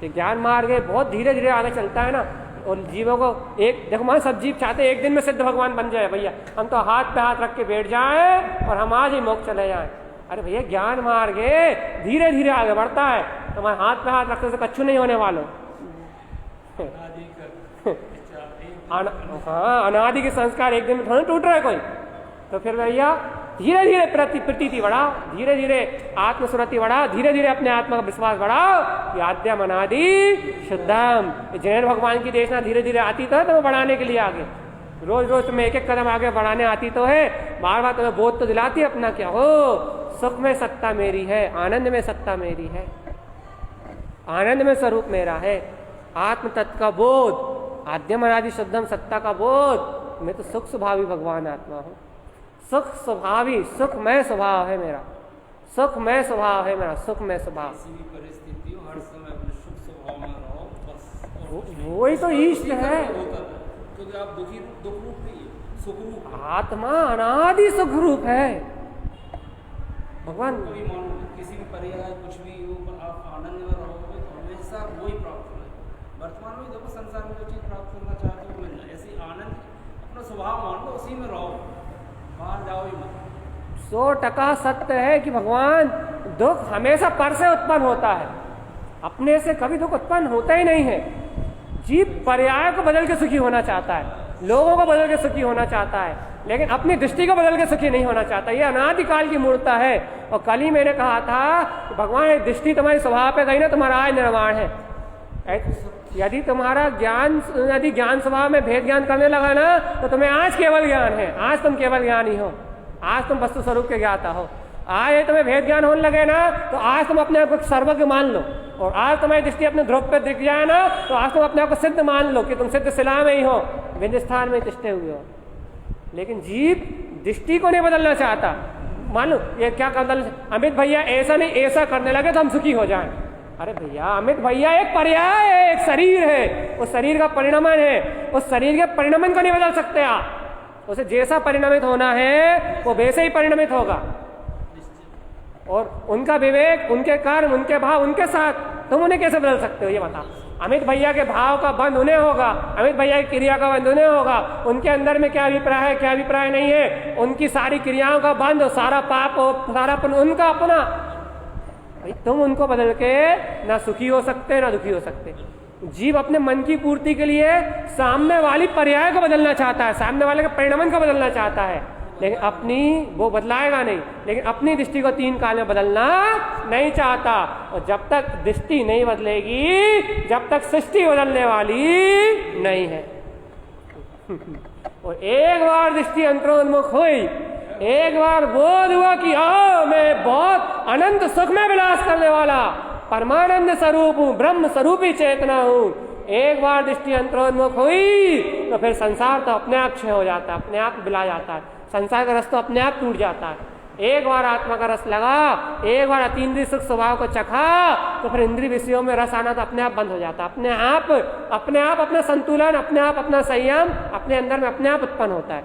ये ज्ञान मार्ग है, बहुत धीरे धीरे आगे चलता है ना। और जीवों को एक देखो, मान सब जीव चाहते एक दिन में सिद्ध भगवान बन जाए। भैया हम तो हाथ पे हाथ रख के बैठ जाए और हम आज ही मोक्ष चले जाएं। अरे भैया ज्ञान मार्ग है, धीरे धीरे आगे बढ़ता है। तुम्हारे हाथ पे हाथ रखने से कच्छु नहीं होने वालों। हाँ, अनादि के संस्कार एक दिन में थोड़ा टूट रहा है कोई। तो फिर भैया धीरे धीरे प्रतीति बढ़ाओ, धीरे धीरे आत्मस्मृति बढ़ाओ, धीरे धीरे अपने आत्मा का विश्वास बढ़ाओ। आद्यम अनादि शुद्धम, जैन भगवान की देशना धीरे धीरे आती तो है तुम्हें बढ़ाने के लिए आगे। रोज रोज तुम्हें एक एक कदम आगे बढ़ाने आती तो है, बार बार तुम्हें बोध तो दिलाती है अपना। क्या हो? सुख में सत्ता मेरी है, आनंद में सत्ता मेरी है, आनंद में स्वरूप मेरा है। आत्म तत्व का बोध, आद्यम अनादि शुद्धम सत्ता का बोध। मैं तो सुख स्वभावी भगवान आत्मा हूँ, सुख स्वभावी, सुखमय स्वभाव है मेरा, सुखमय स्वभाव है मेरा, सुखमय स्वभाव। किसी भी परिस्थिति हो, हर समय अपने सुख स्वभाव में रहो बस। वही तो इष्ट है, क्योंकि आप दुख रूप नहीं है, सुख रूप। आत्मा अनादि सुख रूप है भगवान। कभी मानो किसी भी पर्याय कुछ भी हो, आप आनंद में रहोगे तो हमेशा वही प्राप्त होगा। वर्तमान में देखो संसार में जो चीज प्राप्त करना चाहते हो मिल जाए, ऐसी आनंद अपना स्वभाव मान लो, उसी में रहो, बाहर जाओ ही मत। 100% सत्य है कि भगवान दुख हमेशा पर से उत्पन्न होता है, अपने से कभी दुख उत्पन्न होता ही नहीं है। जीव पर्याय को बदल के सुखी होना चाहता है, लोगों को बदल के सुखी होना चाहता है, लेकिन अपनी दृष्टि को बदल के सुखी नहीं होना चाहता। ये अनादिकाल की मूर्ता है। और कल ही मैंने कहा था भगवान दृष्टि तुम्हारी स्वभाव पे गई ना, तुम्हारा आज निर्वाण है। यदि तुम्हारा ज्ञान, यदि ज्ञान स्वभाव में भेद ज्ञान करने लगा ना, तो तुम्हें आज केवल ज्ञान है, आज तुम केवल ज्ञानी हो, आज तुम वस्तु स्वरूप के ज्ञाता हो। आज तुम्हें भेद ज्ञान होने लगे ना, तो आज तुम अपने आप को सर्वज्ञ मान लो। और आज तुम्हारी दृष्टि अपने ध्रुव पे दिख जाए ना, तो आज तुम अपने आप को सिद्ध मान लो कि तुम सिद्ध शिला में ही हो, विंध्य स्थान में तिष्ठे हुए हो। लेकिन जीव दृष्टि को नहीं बदलना चाहता। मान लो ये क्या बदल, अमित भैया ऐसा नहीं ऐसा करने लगे तो हम सुखी हो जाएं। अरे भैया अमित भैया एक पर्याय है, एक शरीर है, उस शरीर का परिणमन है, उस शरीर के परिणमन को नहीं बदल सकते आप। उसे जैसा परिणमित होना है वो वैसे ही परिणमित होगा। और उनका विवेक, उनके कर्म, उनके भाव, उनके साथ तुम उन्हें कैसे बदल सकते हो ये बता। अमित भैया के भाव का बंध उन्हें होगा, अमित भैया की क्रिया का बंध उन्हें होगा। उनके अंदर में क्या अभिप्राय है, क्या अभिप्राय नहीं है, उनकी सारी क्रियाओं का बंध, सारा पाप सारा उनका अपना। भाई तुम उनको बदल के ना सुखी हो सकते ना दुखी हो सकते। जीव अपने मन की पूर्ति के लिए सामने वाली पर्याय को बदलना चाहता है, सामने वाले के परिणमन को बदलना चाहता है, लेकिन अपनी वो बदलाएगा नहीं, लेकिन अपनी दृष्टि को 3 काल में बदलना नहीं चाहता। और जब तक दृष्टि नहीं बदलेगी, जब तक सृष्टि बदलने वाली नहीं है। और एक बार दृष्टि अंतरोन्मुख हुई, एक बार बोध हुआ कि आओ मैं बहुत अनंत सुख में विलास करने वाला परमानंद स्वरूप हूं, ब्रह्म स्वरूपी चेतना हूं, एक बार दृष्टि अंतरोन्मुख हुई तो फिर संसार तो अपने आप क्षय हो जाता है, अपने आप बिला जाता है, संसार का रस तो अपने आप टूट जाता है। एक बार आत्मा का रस लगा, एक बार अतीन्द्रिय सुख स्वभाव को चखा तो फिर इंद्रिय विषयों में रस आना तो अपने आप बंद हो जाता है। अपने आप अपना संतुलन, अपने आप अपना संयम अपने अंदर में अपने आप उत्पन्न होता है,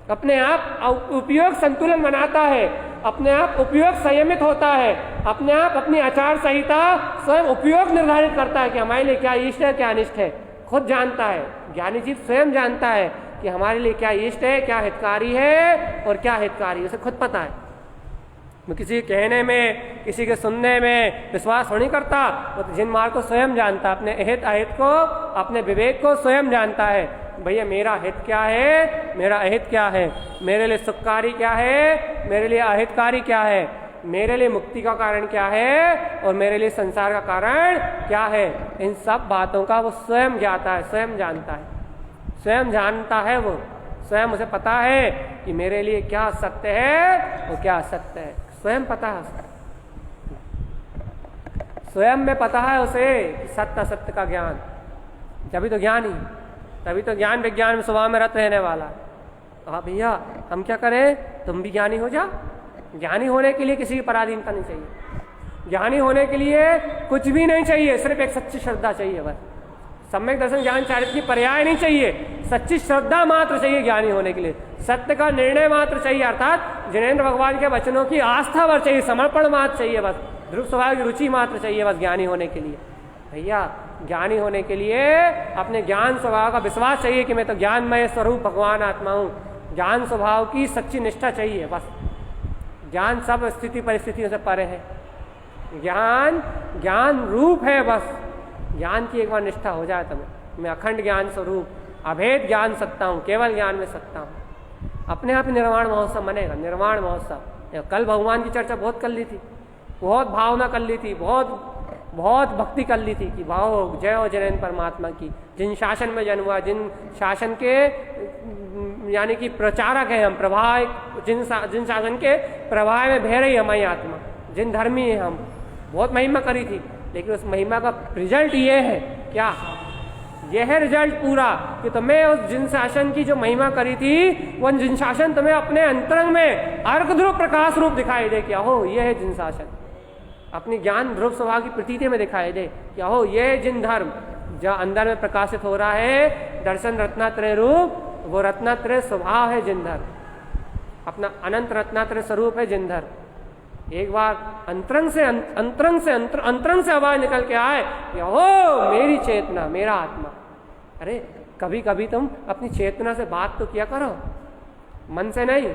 अपने आप उपयोग संतुलन बनाता है, अपने आप उपयोग संयमित होता है, अपने आप अपनी आचार संहिता स्वयं उपयोग निर्धारित करता है कि हमारे लिए क्या इष्ट है क्या अनिष्ट है, खुद जानता है। ज्ञानी जीव स्वयं जानता है कि हमारे लिए क्या इष्ट है, क्या हितकारी है और क्या हितकारी है, उसे खुद पता है। मैं किसी के कहने में, किसी के सुनने में विश्वास नहीं करता, वो तो जिन मार्ग को स्वयं जानता, अपने हित अहित को, अपने विवेक को स्वयं जानता है। भैया मेरा हित क्या है, मेरा अहित क्या है, मेरे लिए सुखकारी क्या है, मेरे लिए अहितकारी क्या है, मेरे लिए मुक्ति का कारण क्या है और मेरे लिए संसार का कारण क्या है, इन सब बातों का वो स्वयं ज्ञाता है, स्वयं जानता है, स्वयं जानता है। वो स्वयं उसे पता है कि मेरे लिए क्या सत्य है और क्या असत्य है, स्वयं पता है उसे, स्वयं में पता है उसे सत्य असत्य का ज्ञान। तभी तो ज्ञान ही, तभी तो ज्ञान विज्ञान में स्वभाव में रत रहने वाला है। हाँ भैया हम क्या करें, तुम भी ज्ञानी हो जा। ज्ञानी होने के लिए किसी की पराधीनता नहीं चाहिए, ज्ञानी होने के लिए कुछ भी नहीं चाहिए, सिर्फ एक सच्ची श्रद्धा चाहिए बस। सम्यक दर्शन ज्ञान चारित्र की पर्याय नहीं चाहिए, सच्ची श्रद्धा मात्र चाहिए ज्ञानी होने के लिए, सत्य का निर्णय मात्र चाहिए, अर्थात जिनेंद्र भगवान के वचनों की आस्था भर चाहिए, समर्पण मात्र चाहिए बस, ध्रुव स्वभाव की रुचि मात्र चाहिए बस ज्ञानी होने के लिए। भैया ज्ञानी होने के लिए अपने ज्ञान स्वभाव का विश्वास चाहिए कि मैं तो ज्ञानमय स्वरूप भगवान आत्मा हूँ, ज्ञान स्वभाव की सच्ची निष्ठा चाहिए बस। ज्ञान सब स्थिति परिस्थितियों से परे है, ज्ञान ज्ञान रूप है बस। ज्ञान की एक बार निष्ठा हो जाए तो मैं अखंड ज्ञान स्वरूप, अभेद ज्ञान सत्ता हूँ, केवल ज्ञान में सत्ता हूँ, अपने आप ही निर्वाण महोत्सव मनेगा। निर्वाण महोत्सव कल भगवान की चर्चा बहुत कर ली थी, बहुत भावना कर ली थी, बहुत भक्ति कर ली थी कि भाव जय हो जैन परमात्मा की। जिन शासन में जन्म हुआ, जिन शासन के यानी कि प्रचारक है हम, प्रवाह जिन शासन के प्रवाह में बह रही हमारी आत्मा, जिन धर्मी है हम, बहुत महिमा करी थी, लेकिन उस महिमा का रिजल्ट ये है क्या, यह है रिजल्ट पूरा कि तुम्हें उस जिन शासन की जो महिमा करी थी, वो जिन शासन तुम्हें अपने अंतरंग में अर्क ध्रुव प्रकाश रूप दिखाई दे, क्या हो ये है जिन शासन, अपनी ज्ञान ध्रुव स्वभाव की प्रतीति में दिखाई दे, क्या हो ये जिन धर्म जहाँ अंदर में प्रकाशित हो रहा है दर्शन रत्नात्रय रूप, वो रत्नात्रय स्वभाव है जिन धर्म, अपना अनंत रत्नात्रय स्वरूप है जिन धर्म। एक बार अंतरंग से आवाज निकल के आए कि ओ मेरी चेतना, मेरा आत्मा। अरे कभी कभी तुम अपनी चेतना से बात तो किया करो, मन से नहीं,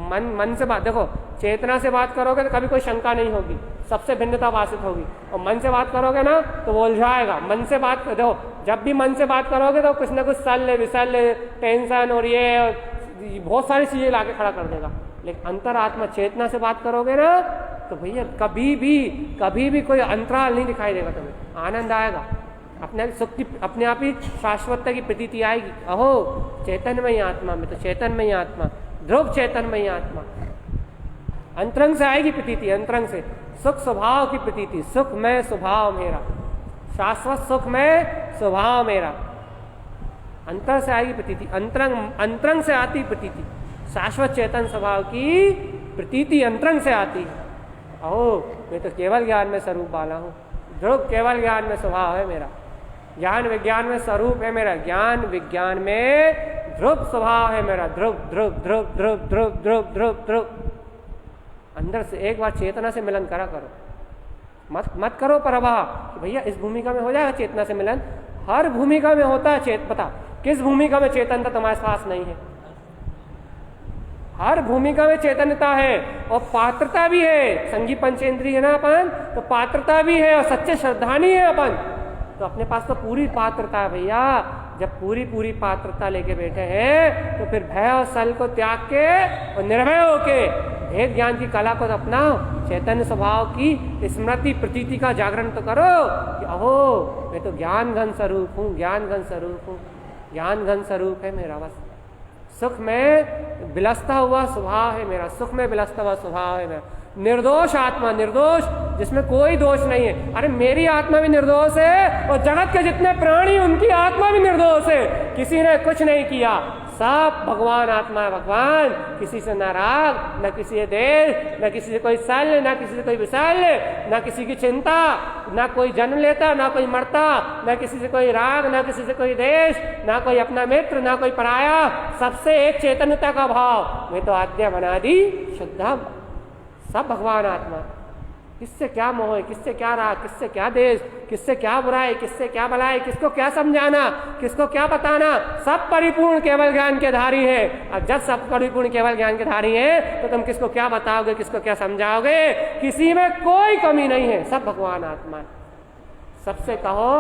मन से बात। देखो चेतना से बात करोगे तो कभी कोई शंका नहीं होगी, सबसे भिन्नता भाषित होगी, और मन से बात करोगे ना तो वो उलझाएगा। मन से बात देखो, जब भी मन से बात करोगे तो कुछ ना कुछ सल्ले विसल्ले टेंशन और ये बहुत सारी चीजें लाके खड़ा कर देगा। लेकिन अंतरात्मा चेतना से बात करोगे ना तो भैया कभी भी कोई अंतराल नहीं दिखाई देगा, तुम्हें आनंद आएगा, अपने आप ही शाश्वतता की प्रतीति आएगी। अहो चैतन्यमयी आत्मा में, तो चैतन्यमयी आत्मा, ध्रुव चैतन्यमयी आत्मा, अंतरंग से आएगी प्रतीति, अंतरंग से सुख स्वभाव की प्रतीति, सुख में स्वभाव मेरा, शाश्वत सुख में स्वभाव मेरा, अंतर से आएगी प्रतीति, अंतरंग से आती प्रतीति, शाश्वत चेतन स्वभाव की प्रतीति अंतरंग से आती है। अहो मैं तो केवल ज्ञान में स्वरूप वाला हूँ, ध्रुव केवल ज्ञान में स्वभाव है मेरा, ज्ञान विज्ञान में स्वरूप है मेरा, ज्ञान विज्ञान में ध्रुव स्वभाव है मेरा, ध्रुव ध्रुव ध्रुव ध्रुव ध्रुव ध्रुव ध्रुव ध्रुव। अंदर से एक बार चेतना से मिलन करा करो, मत करो प्रवाह कि भैया इस भूमिका में हो जाएगा चेतना से मिलन। हर भूमिका में होता है पता किस भूमिका में चेतनता तुम्हारे पास नहीं है? हर भूमिका में चैतन्यता है और पात्रता भी है। संगी पंचेंद्रिय है ना अपन, तो पात्रता भी है और सच्चे श्रद्धानी है अपन, तो अपने पास तो पूरी पात्रता है भैया। जब पूरी पात्रता लेके बैठे हैं तो फिर भय और सल को त्याग के और निर्भय होके भेद ज्ञान की कला को अपनाओ। चैतन्य स्वभाव की स्मृति प्रतीति का जागरण तो करो कि अहो मैं तो ज्ञान घन स्वरूप हूँ, ज्ञान घन स्वरूप हूँ, ज्ञान घन स्वरूप है मेरा। बस सुख में विलसता हुआ स्वभाव है मेरा, सुख में विलसता हुआ स्वभाव है मेरा। निर्दोष आत्मा, निर्दोष जिसमें कोई दोष नहीं है। अरे मेरी आत्मा भी निर्दोष है और जगत के जितने प्राणी उनकी आत्मा भी निर्दोष है। किसी ने कुछ नहीं किया, सब भगवान आत्मा है। भगवान किसी से न राग, न किसी से देश, न किसी से कोई शल्य, न किसी से कोई विशल्य, न किसी की चिंता, न कोई जन्म लेता, न कोई मरता, न किसी से कोई राग, न किसी से कोई देश, न कोई अपना मित्र, न कोई पराया, सबसे एक चैतन्यता का भाव। मैं तो आद्य अनादि शुद्धम, सब भगवान आत्मा। किससे क्या मोह है, किससे क्या राग, किससे क्या देश, किससे क्या बुराई, किससे क्या भलाई, किसको क्या समझाना, किसको क्या बताना, सब परिपूर्ण केवल ज्ञान के धारी है। अब जब सब परिपूर्ण केवल ज्ञान के धारी है तो तुम किसको क्या बताओगे, किसको क्या समझाओगे? किसी में कोई कमी नहीं है, सब भगवान आत्मा है। सबसे कहो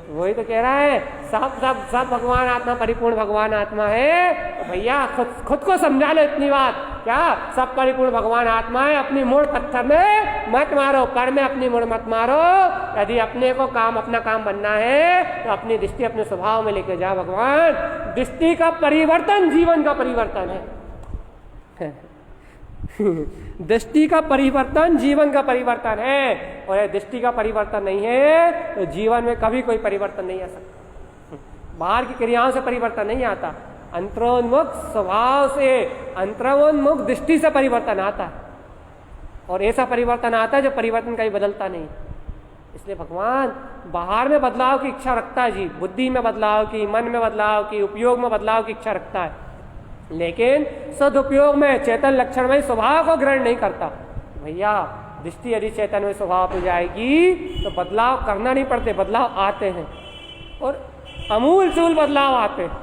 वही तो कह रहा है, सब सब सब भगवान आत्मा, परिपूर्ण भगवान आत्मा है। तो भैया खुद को समझा लो इतनी बात, क्या सब परिपूर्ण भगवान आत्मा है। अपनी मुड़ पत्थर में मत मारो, पर में अपनी मुड़ मत मारो। यदि अपने को अपना काम बनना है तो अपनी दृष्टि अपने स्वभाव में लेके जाओ। भगवान दृष्टि का परिवर्तन जीवन का परिवर्तन है। दृष्टि का परिवर्तन जीवन का परिवर्तन है, और दृष्टि का परिवर्तन नहीं है तो जीवन में कभी कोई परिवर्तन नहीं आ सकता। बाहर की क्रियाओं से परिवर्तन नहीं आता, अंतरोन्मुख स्वभाव से, अंतरोन्मुख दृष्टि से परिवर्तन आता है। और ऐसा परिवर्तन आता है जो परिवर्तन कहीं बदलता नहीं। इसलिए भगवान बाहर में बदलाव की इच्छा रखता है जी, बुद्धि में बदलाव की, मन में बदलाव की, उपयोग में बदलाव की इच्छा रखता है, लेकिन सदुपयोग में चेतन लक्षण में स्वभाव को ग्रहण नहीं करता। भैया दृष्टि यदि चेतन में स्वभाव पे जाएगी तो बदलाव करना नहीं पड़ते, बदलाव आते हैं और अमूल चूल बदलाव आते हैं,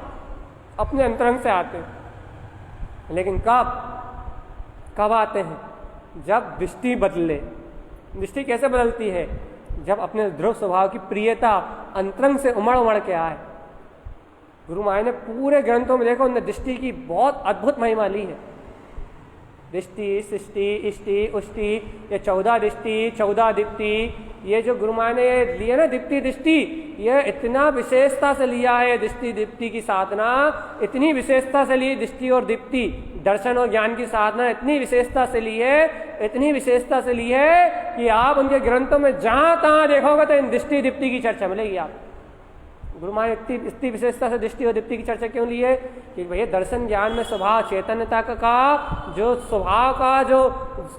अपने अंतरंग से आते हैं। लेकिन कब आते हैं? जब दृष्टि बदले। दृष्टि कैसे बदलती है? जब अपने ध्रुव स्वभाव की प्रियता अंतरंग से उमड़ के आए। गुरु माया ने पूरे ग्रंथों में देखो, उन्होंने दृष्टि की बहुत अद्भुत महिमा ली है। दृष्टि, सृष्टि, इष्टि, उष्टि, ये 14 दृष्टि, 14 दीप्ति, ये जो गुरु माया ने लिए ना दीप्ति दृष्टि, ये इतना विशेषता से लिया है। दृष्टि दीप्ति की साधना इतनी विशेषता से ली, दृष्टि और दीप्ति दर्शन और ज्ञान की साधना इतनी विशेषता से ली है, इतनी विशेषता से ली है कि आप उनके ग्रंथों में जहां तहां देखोगे तो इन दृष्टि दीप्ति की चर्चा मिलेगी। आप गुरु माया ने इतनी विशेषता से दृष्टि और दीप्ति की चर्चा क्यों ली है? कि भैया दर्शन ज्ञान में स्वभाव चैतन्यता का जो स्वभाव का जो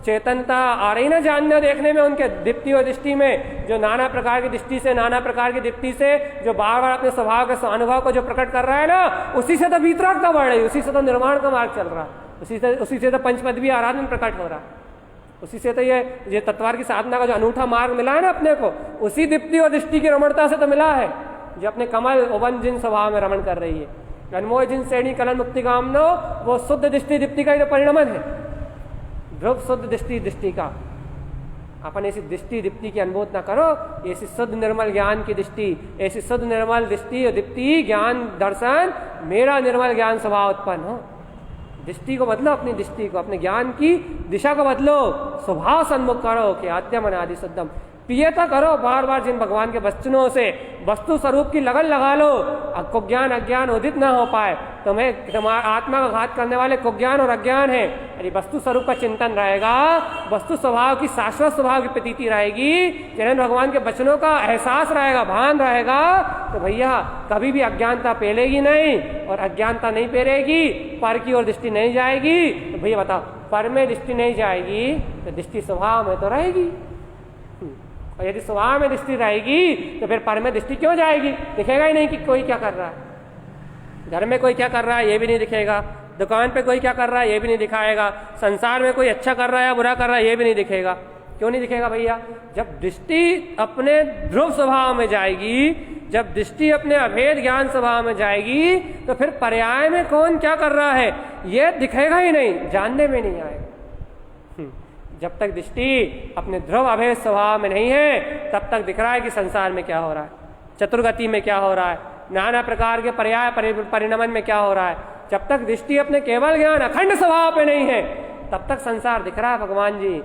चैतन्यता आ रही ना जानने देखने में, उनके दीप्ति और दृष्टि में जो नाना प्रकार की दृष्टि से, नाना प्रकार की दीप्ति से जो बार बार अपने स्वभाव के अनुभव को जो प्रकट कर रहा है ना, उसी से तो वीतरागता बढ़ रही, उसी से तो निर्माण का मार्ग चल रहा है, उसी से तो पंचपद भी आराधन प्रकट हो रहा है, उसी से तो ये तत्वार की साधना का जो अनूठा मार्ग मिला है ना अपने को, उसी दीप्ति और दृष्टि की रमणता से तो मिला है, जो अपने कमल ओवन जिन स्वभाव में रमण कर रही है। अनमोय जिन श्रेणी कलन मुक्ति कामनो, वो शुद्ध दृष्टि दीप्ति का ही तो परिणमन है। ध्रुव शुद्ध दृष्टि का अपन ऐसी दृष्टि दीप्ति की अनुभूत ना करो, ऐसी शुद्ध निर्मल ज्ञान की दृष्टि, ऐसी शुद्ध निर्मल दृष्टि और दीप्ति ज्ञान दर्शन, मेरा निर्मल ज्ञान स्वभाव उत्पन्न हो। दृष्टि को बदलो, अपनी दृष्टि को, अपने ज्ञान की दिशा को बदलो, स्वभाव सन्मुख करो कि आद्यम अनादि शुद्धम। प्रियता करो बार बार जिन भगवान के वचनों से, वस्तु स्वरूप की लगन लगा लो। कुज्ञान अज्ञान उदित ना हो पाए, तुम्हारा आत्मा का घात करने वाले कुज्ञान और अज्ञान है। यदि वस्तु स्वरूप का चिंतन रहेगा, वस्तु स्वभाव की शाश्वत स्वभाव की प्रतीति रहेगी, जिन भगवान के वचनों का एहसास रहेगा, भान रहेगा, तो भैया कभी भी अज्ञानता पेलेगी नहीं, और अज्ञानता नहीं पेरेगी, पर की ओर दृष्टि नहीं जाएगी। तो भैया बताओ, पर में दृष्टि नहीं जाएगी तो दृष्टि स्वभाव में तो रहेगी, और यदि स्वभाव में दृष्टि रहेगी तो फिर पर में दृष्टि क्यों जाएगी? दिखेगा ही नहीं कि कोई क्या कर रहा है, घर में कोई क्या कर रहा है ये भी नहीं दिखेगा, दुकान पे कोई क्या कर रहा है ये भी नहीं दिखाएगा, संसार में कोई अच्छा कर रहा है या बुरा कर रहा है ये भी नहीं दिखेगा। क्यों नहीं दिखेगा भैया? जब दृष्टि अपने ध्रुव स्वभाव में जाएगी, जब दृष्टि अपने अभेद ज्ञान स्वभाव में जाएगी, तो फिर पर्याय में कौन क्या कर रहा है ये दिखेगा ही नहीं, जानने में नहीं आएगा। जब तक दृष्टि अपने ध्रुव अभेद स्वभाव में नहीं है तब तक दिख रहा है कि संसार में क्या हो रहा है, चतुर्गति में क्या हो रहा है, नाना प्रकार के पर्याय परिणमन में क्या हो रहा है। जब तक दृष्टि अपने केवल ज्ञान अखंड स्वभाव पे नहीं है तब तक संसार दिख रहा है भगवान जी।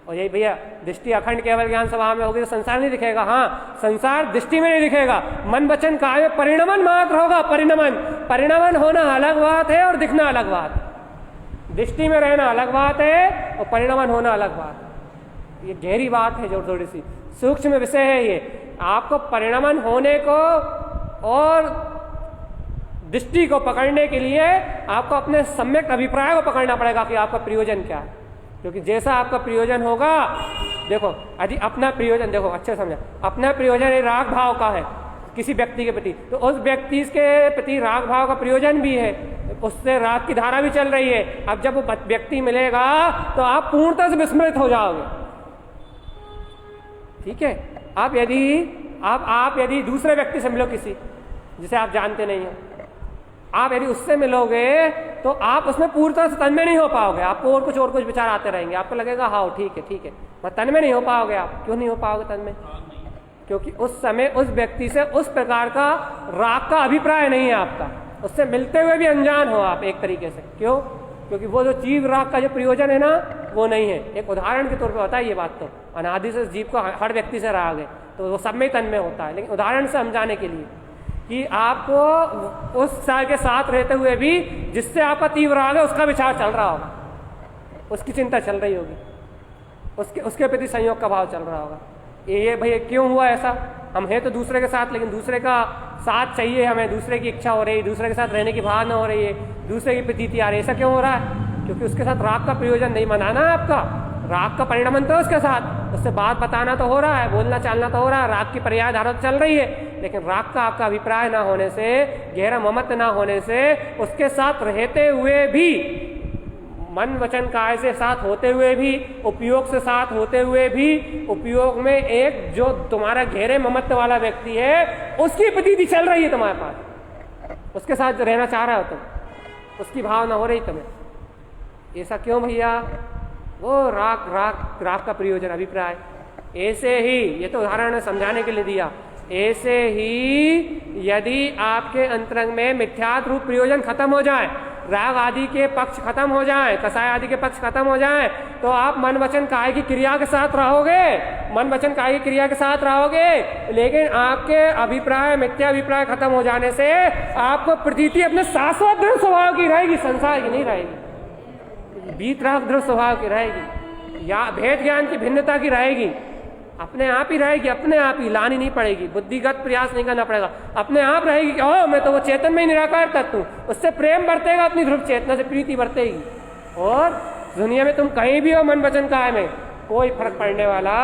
और यही भैया दृष्टि अखंड केवल ज्ञान स्वभाव में होगी तो संसार नहीं दिखेगा। हाँ, संसार दृष्टि में नहीं दिखेगा, मन वचन काया में परिणमन मात्र होगा। परिणमन होना अलग बात है और दिखना अलग बात है। दृष्टि में रहना अलग बात है और परिणमन होना अलग बात है। ये गहरी बात है जो थोड़ी सी सूक्ष्म विषय है ये। आपको परिणमन होने को और दृष्टि को पकड़ने के लिए आपको अपने सम्यक अभिप्राय को पकड़ना पड़ेगा कि आपका प्रयोजन क्या है। क्योंकि जैसा आपका प्रयोजन होगा, देखो यदि अपना प्रयोजन, देखो अच्छे समझा, अपना प्रयोजन राग भाव का है किसी व्यक्ति के प्रति, तो उस व्यक्ति के प्रति राग भाव का प्रयोजन भी है, उससे राग की धारा भी चल रही है। अब जब वो व्यक्ति मिलेगा तो आप पूर्णतः से विस्मृत हो जाओगे। ठीक है, आप यदि दूसरे व्यक्ति से मिलो, किसी जिसे आप जानते नहीं हो, आप यदि उससे मिलोगे तो आप उसमें पूर्णतः से तन्मय नहीं हो पाओगे। आपको और कुछ विचार आते रहेंगे, आपको लगेगा हाँ ठीक है, पर तन्मय नहीं हो पाओगे। आप क्यों नहीं हो पाओगे तन्मय? क्योंकि उस समय उस व्यक्ति से उस प्रकार का राग का अभिप्राय नहीं है आपका, उससे मिलते हुए भी अनजान हो आप एक तरीके से। क्यों? क्योंकि वो जो जीव राग का जो प्रयोजन है ना वो नहीं है। एक उदाहरण के तौर पे होता है ये बात, तो अनादि से जीव को हर व्यक्ति से राग है तो वो सब में तन्मय होता है। लेकिन उदाहरण से समझाने के लिए कि आपको उस साल के साथ रहते हुए भी जिससे आपका तीव्र राग है उसका विचार चल रहा होगा, उसकी चिंता चल रही होगी, उसके प्रति संयोग का भाव चल रहा होगा। ये भैया क्यों हुआ ऐसा? हम हैं तो दूसरे के साथ, लेकिन दूसरे का साथ चाहिए हमें, दूसरे की इच्छा हो रही है, दूसरे के साथ रहने की भावना हो रही है, दूसरे की प्रतीति आ रही है। ऐसा क्यों हो रहा है? क्योंकि उसके साथ राग का प्रयोजन नहीं मनाना है आपका, राग का परिणमन तो उसके साथ, उससे बात बताना तो हो रहा है, बोलना चालना तो हो रहा है, राग की पर्याय धारा चल रही है, लेकिन राग का आपका अभिप्राय ना होने से, गहरा ममत्व ना होने से, उसके साथ रहते हुए भी, मन वचन काय से साथ होते हुए भी, उपयोग से साथ होते हुए भी, उपयोग में एक जो तुम्हारा गहरे ममत्व वाला व्यक्ति है उसकी प्रतीति चल रही है तुम्हारे पास, उसके साथ रहना चाह रहे हो तुम, उसकी भावना हो रही तुम्हें। ऐसा क्यों भैया? वो राग का प्रयोजन अभिप्राय। ऐसे ही, ये तो उदाहरण समझाने के लिए दिया, ऐसे ही यदि आपके अंतरंग में मिथ्यात्व रूप प्रयोजन खत्म हो जाए, राग आदि के पक्ष खत्म हो जाए, कसाय आदि के पक्ष खत्म हो जाए, तो आप मन वचन काय की क्रिया के साथ रहोगे, मन वचन काय की क्रिया के साथ रहोगे, लेकिन आपके अभिप्राय, मिथ्या अभिप्राय खत्म हो जाने से आपको प्रतीति अपने शाश्वत दृढ़ स्वभाव की रहेगी, संसार की नहीं रहेगी, बीतराग दृढ़ स्वभाव की रहेगी, या भेद ज्ञान की भिन्नता की रहेगी, अपने आप ही रहेगी, अपने आप ही, लानी नहीं पड़ेगी, बुद्धिगत प्रयास नहीं करना पड़ेगा, अपने आप रहेगी कि ओह मैं तो वो चेतन में ही निराकार तत्व हूं, उससे प्रेम बढ़तेगा, अपनी ध्रुव चेतना से प्रीति बढ़तेगी, और दुनिया में तुम कहीं भी हो मन वचन काय में कोई फर्क पड़ने वाला।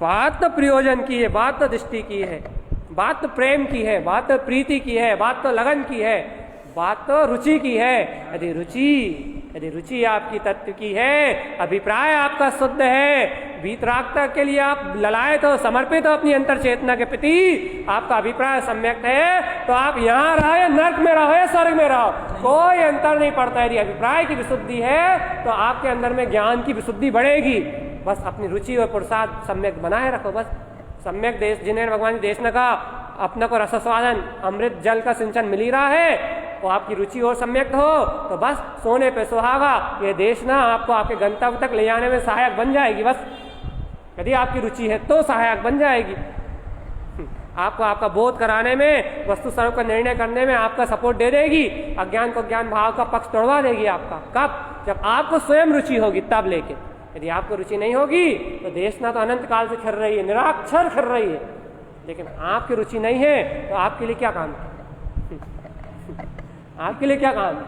बात तो प्रयोजन की है, बात तो दृष्टि की है, बात तो प्रेम की है, बात तो प्रीति की है, बात तो लगन की है, बात तो रुचि की है। यदि रुचि आपकी तत्व की है, अभिप्राय आपका शुद्ध है, वीतरागता के लिए आप ललायत हो, समर्पित हो अपनी अंतर चेतना के प्रति, आपका अभिप्राय सम्यक है, तो आप यहाँ रहो या नर्क में रहो या स्वर्ग में रहो, कोई अंतर नहीं पड़ता। यदि अभिप्राय की विशुद्धि है तो आपके अंदर में ज्ञान की विशुद्धि बढ़ेगी। बस अपनी रुचि और पुरुषार्थ सम्यक बनाए रखो। बस सम्यक देश, जिन्हें भगवान देश ने कहा अपना को रसस्वादन अमृत जल का सिंचन मिल ही रहा है, तो आपकी रुचि और सम्यक हो तो बस सोने पे सुहागा, ये देश ना आपको आपके गंतव्य तक ले जाने में सहायक बन जाएगी। बस यदि आपकी रुचि है तो सहायक बन जाएगी, आपको आपका बोध कराने में, वस्तु स्वरूप का निर्णय करने में आपका सपोर्ट दे देगी, अज्ञान को ज्ञान भाव का पक्ष तोड़वा देगी आपका। कब? जब आपको स्वयं रुचि होगी तब लेके। यदि आपको रुचि नहीं होगी तो देशना तो अनंत काल से खिल रही है, निराक्षर खिल रही है, लेकिन आपकी रुचि नहीं है तो आपके लिए क्या काम है? आपके लिए क्या काम है?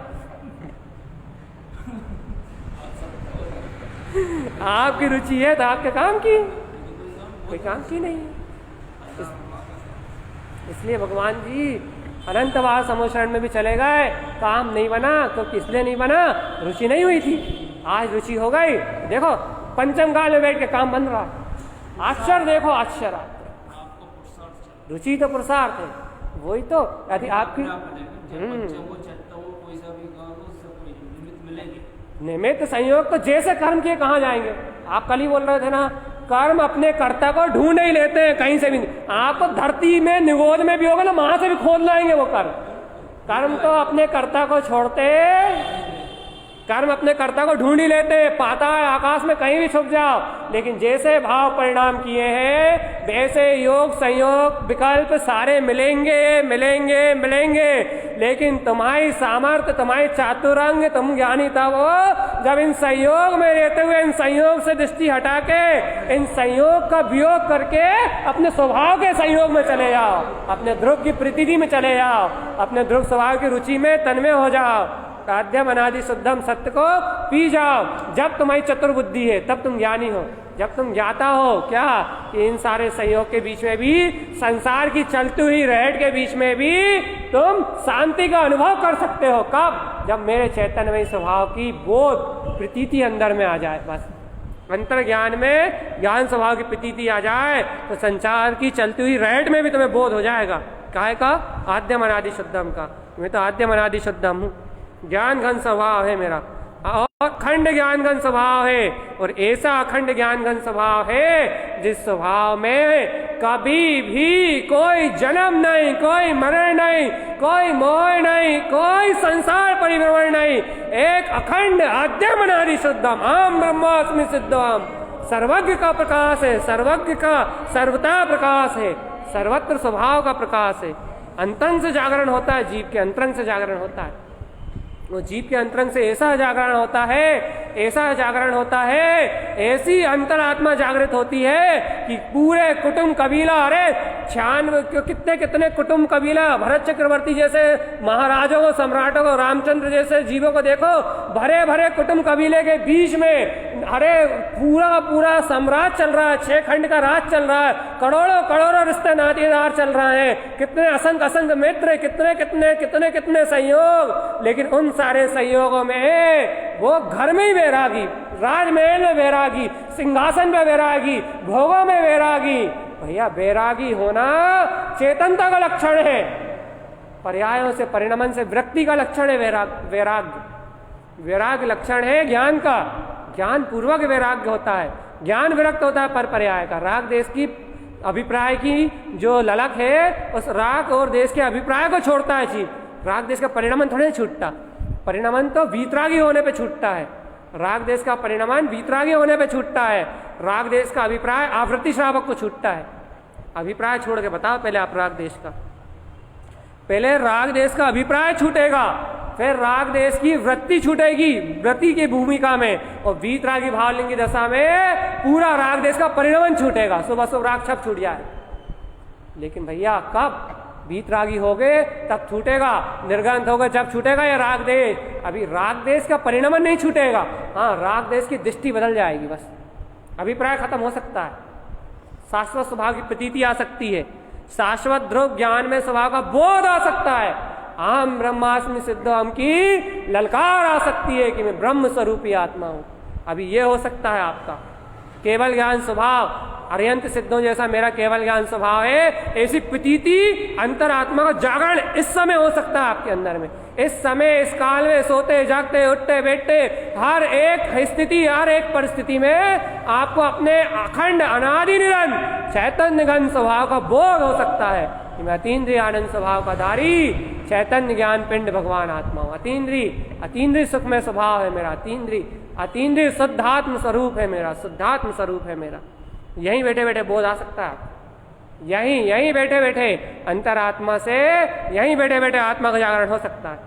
आपकी रुचि है तो आपके काम की, कोई काम की नहीं। इसलिए भगवान जी अनंतवार समुचरण में भी चले गए, काम नहीं बना तो किस लिए नहीं बना, रुचि नहीं हुई थी, आज रुचि हो गई, देखो पंचम काल में बैठ के काम बन रहा, आश्चर्य देखो आश्चर्य, रुचि तो पुरुषार्थ है, वही तो यदि आपकी निमित्त संयोग तो जैसे कर्म किए कहाँ जाएंगे, आप कल ही बोल रहे थे ना, कर्म अपने कर्ता को ढूंढ ही लेते हैं कहीं से भी नहीं, आप तो धरती में निगोद में भी होगा ना, वहां से भी खोद लाएंगे वो कर्म तो अपने कर्ता को छोड़ते, कर्म अपने कर्ता को ढूंढ ही लेते, पाताल आकाश में कहीं भी छुप जाओ, लेकिन जैसे भाव परिणाम किए हैं वैसे योग संयोग विकल्प सारे मिलेंगे मिलेंगे मिलेंगे, लेकिन तुम्हारी सामर्थ्य तुम्हारी चातुरंग तुम ज्ञानी तब हो जब इन संयोग में रहते हुए इन संयोग से दृष्टि हटा के इन संयोग का वियोग करके अपने स्वभाव के संयोग में चले जाओ, अपने ध्रुव की प्रतीति में चले जाओ, अपने ध्रुव स्वभाव की रुचि में तन्मय हो जाओ, आद्यम अनादि शुद्धम सत्य को पी जाओ। जब तुम्हारी चतुर्बुद्धि है तब तुम ज्ञानी हो, जब तुम ज्ञाता हो क्या कि इन सारे संयोग के बीच में भी, संसार की चलती हुई रहट के बीच में भी तुम शांति का अनुभव कर सकते हो। कब? जब मेरे चैतन्यमय स्वभाव की बोध प्रतीति अंदर में आ जाए, बस अंतर ज्ञान में ज्ञान स्वभाव की प्रतीति आ जाए तो संसार की चलती हुई रहट में भी तुम्हें बोध हो जाएगा। काहे का? आद्यम अनादि शुद्धम का। मैं तो आद्यम अनादि शुद्धम हूँ, ज्ञान घन स्वभाव है मेरा, और अखंड ज्ञान घन स्वभाव है, और ऐसा अखंड ज्ञान घन स्वभाव है जिस स्वभाव में कभी भी कोई जन्म नहीं, कोई मरण नहीं, कोई मोह नहीं, कोई संसार परिभ्रमण नहीं, एक अखंड आद्यम अनादि शुद्धम अहम ब्रह्मास्मि सिद्धम, सर्वज्ञ का प्रकाश है, सर्वज्ञ का सर्वता प्रकाश है, सर्वत्र स्वभाव का प्रकाश है। अंतरंग से जागरण होता है, जीव के अंतरंग से जागरण होता है, वो जीव के अंतरंग से ऐसा जागरण होता है, ऐसा जागरण होता है, ऐसी अंतरात्मा जागृत होती है कि पूरे कुटुंब कबीला, अरे 96 कितने कितने कुटुंब कबीला, भरत चक्रवर्ती जैसे महाराजों को, सम्राटों को, रामचंद्र जैसे जीवों को देखो, भरे भरे कुटुंब कबीले के बीच में अरे पूरा पूरा साम्राज्य चल रहा है, 6 खंड का राज चल रहा है, करोड़ों करोड़ों रिश्ते नातेदार चल रहे हैं, कितने असंख्य असंख्य मित्र, कितने कितने कितने कितने संयोग, लेकिन उन सारे संयोगों में वो घर में ही वैरागी, राजमहल में वैरागी, सिंहासन में वैरागी, भोगों में वैरागी। भैया वैरागी होना चेतनता का लक्षण है, पर्यायों से परिणमन से विरक्ति का लक्षण है। वैराग्य लक्षण है ज्ञान का, ज्ञान पूर्वक वैराग्य होता है, ज्ञान विरक्त होता है पर पर्याय का। राग देश की अभिप्राय की जो ललक है उस राग और देश के अभिप्राय को छोड़ता है जीव। राग देश का परिणमन थोड़े छूटता, परिणमन तो वीतरागी होने पे छूटता है, राग देश का परिणमन वीतरागी होने पे छूटता है, राग देश का अभिप्राय आवृत्ति श्रावक को छूटता है। अभिप्राय छोड़ के बताओ पहले आप राग देश का, पहले राग देश का अभिप्राय छूटेगा, फिर राग देश की वृत्ति छूटेगी वृत्ति की भूमिका में, और वीतरागी भावलिंगी दशा में पूरा राग देश का परिणमन छूटेगा, सुबह सुबह राग छप छूट जाए। लेकिन भैया कब? वीतरागी हो गए तब छूटेगा, निर्गंथ हो गए जब छूटेगा ये राग देश। अभी राग देश का परिणमन नहीं छूटेगा, हाँ राग देश की दृष्टि बदल जाएगी, बस अभिप्राय खत्म हो सकता है, शाश्वत स्वभाव की प्रतीति आ सकती है, शाश्वत ध्रुव ज्ञान में स्वभाव का बोध आ सकता है, अहम ब्रह्मास्मि सिद्धम की ललकार आ सकती है कि मैं ब्रह्म स्वरूपी आत्मा हूं। अभी ये हो सकता है आपका केवल ज्ञान स्वभाव, अर्यंत सिद्धों जैसा मेरा केवल ज्ञान स्वभाव है, ऐसी प्रतीति अंतरात्मा का जागरण इस समय हो सकता है आपके अंदर में। इस समय इस काल में सोते जागते उठते बैठते हर एक स्थिति, हर एक परिस्थिति में आपको अपने अखंड अनादि निरंतर चैतन्य घन स्वभाव का बोध हो सकता है कि मैं अतीन्द्रिय आनंद स्वभाव का धारी चैतन्य ज्ञान पिंड भगवान आत्मा हूँ। अतीन्द्रिय सुख में स्वभाव है मेरा, अतीन्द्रिय शुद्धात्म स्वरूप है मेरा, शुद्धात्म स्वरूप है मेरा। यहीं बैठे बैठे बोध आ सकता है, यहीं बैठे बैठे अंतरात्मा से, यहीं बैठे बैठे आत्मा का जागरण हो सकता है।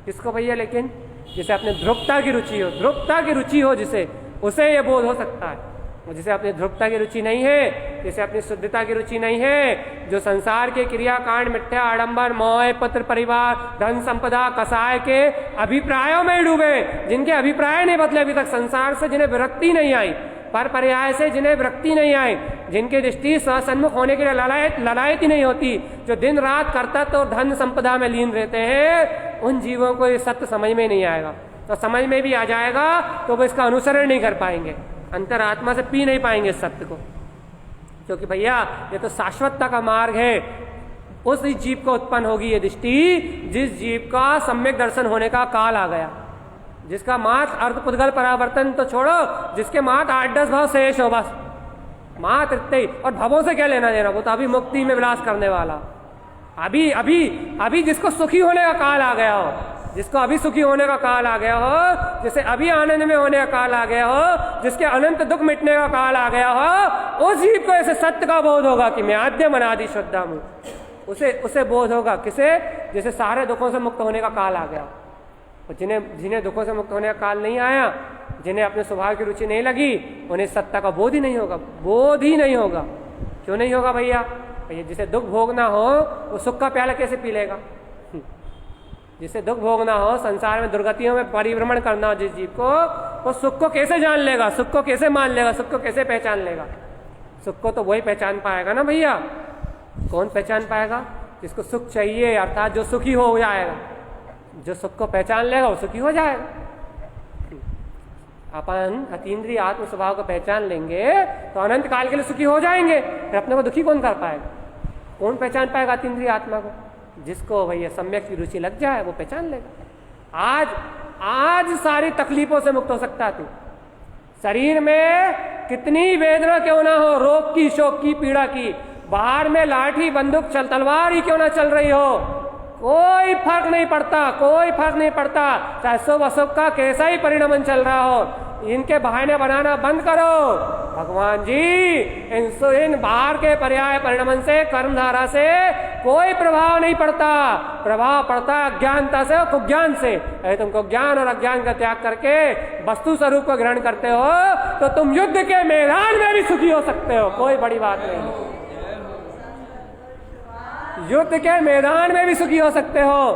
किसको भैया? लेकिन जिसे अपने ध्रुवता की रुचि हो, ध्रुवता की रुचि हो जिसे, उसे ये बोध हो सकता है। और जिसे अपनी ध्रुवता की रुचि नहीं है, जिसे अपनी शुद्धता की रुचि नहीं है, जो संसार के क्रियाकांड, मिथ्या आडंबर, मोह, पुत्र परिवार, धन संपदा, कसाय के अभिप्रायों में डूबे, जिनके अभिप्राय नहीं बदले अभी तक संसार से, जिन्हें विरक्ति नहीं आई, पर पर्याय से जिन्हें वृत्ति नहीं आए, जिनकी दृष्टि सन्मुख होने के लिए ललायत ही नहीं होती, जो दिन रात कर्तव्य और धन संपदा में लीन रहते हैं, उन जीवों को ये सत्य समझ में नहीं आएगा। तो समझ में भी आ जाएगा तो वो इसका अनुसरण नहीं कर पाएंगे, अंतरात्मा से पी नहीं पाएंगे इस सत्य को। क्योंकि भैया ये तो शाश्वतता का मार्ग है। उस जीव को उत्पन्न होगी ये दृष्टि जिस जीव का सम्यक दर्शन होने का काल आ गया, जिसका मात्र अर्थ परावर्तन तो छोड़ो, जिसके मात्र 8-10 भाव शेष हो, बस मात्र इतने ही। और भवों से क्या लेना देना, वो तो अभी मुक्ति में विलास करने वाला, अभी अभी अभी जिसको सुखी होने का काल आ गया हो, जिसको अभी सुखी होने का काल आ गया हो, जिसे अभी आनंद में होने का काल आ गया हो, जिसके अनंत दुख मिटने का काल आ गया हो, उस जीव को ऐसे सत्य का बोध होगा कि मैं आद्यम अनादि शुद्धम हूं। उसे बोध होगा किसे, जैसे सारे दुखों से मुक्त होने का काल आ गया। और जिन्हें दुखों से मुक्त होने का काल नहीं आया, जिन्हें अपने स्वभाव की रुचि नहीं लगी, उन्हें सत्ता का बोध ही नहीं होगा, बोध ही नहीं होगा। क्यों नहीं होगा भैया? जिसे दुख भोगना हो वो सुख का प्याला कैसे पी लेगा? जिसे दुख भोगना हो, संसार में दुर्गतियों में परिभ्रमण करना हो जिस जीव को, वो सुख को कैसे जान लेगा, सुख को कैसे मान लेगा, सुख को कैसे पहचान लेगा? सुख को तो वही पहचान पाएगा ना भैया। कौन पहचान पाएगा? जिसको सुख चाहिए, अर्थात जो सुखी हो जाएगा। जो सुख को पहचान लेगा वो सुखी हो जाएगा। अपन अतीन्द्रिय आत्म स्वभाव को पहचान लेंगे तो अनंत काल के लिए सुखी हो जाएंगे। फिर अपने को दुखी कौन कर पाएगा? कौन पहचान पाएगा अतीन्द्रिय आत्मा को? जिसको भैया सम्यक की रुचि लग जाए वो पहचान लेगा। आज सारी तकलीफों से मुक्त हो सकता है तू। शरीर में कितनी वेदना क्यों ना हो, रोग की, शोक की, पीड़ा की, बाहर में लाठी बंदूक तलवार ही क्यों ना चल रही हो, कोई फर्क नहीं पड़ता, कोई फर्क नहीं पड़ता। चाहे शुभ अशुभ का कैसा ही परिणमन चल रहा हो, इनके बहाने बनाना बंद करो। भगवान जी इन बाहर के पर्याय परिणमन से, कर्मधारा से कोई प्रभाव नहीं पड़ता। प्रभाव पड़ता अज्ञानता से और कुज्ञान से। तुमको ज्ञान और अज्ञान का त्याग करके वस्तु स्वरूप को ग्रहण करते हो तो तुम युद्ध के मैदान में भी सुखी हो सकते हो, कोई बड़ी बात नहीं। युद्ध के मैदान में भी सुखी हो सकते हो।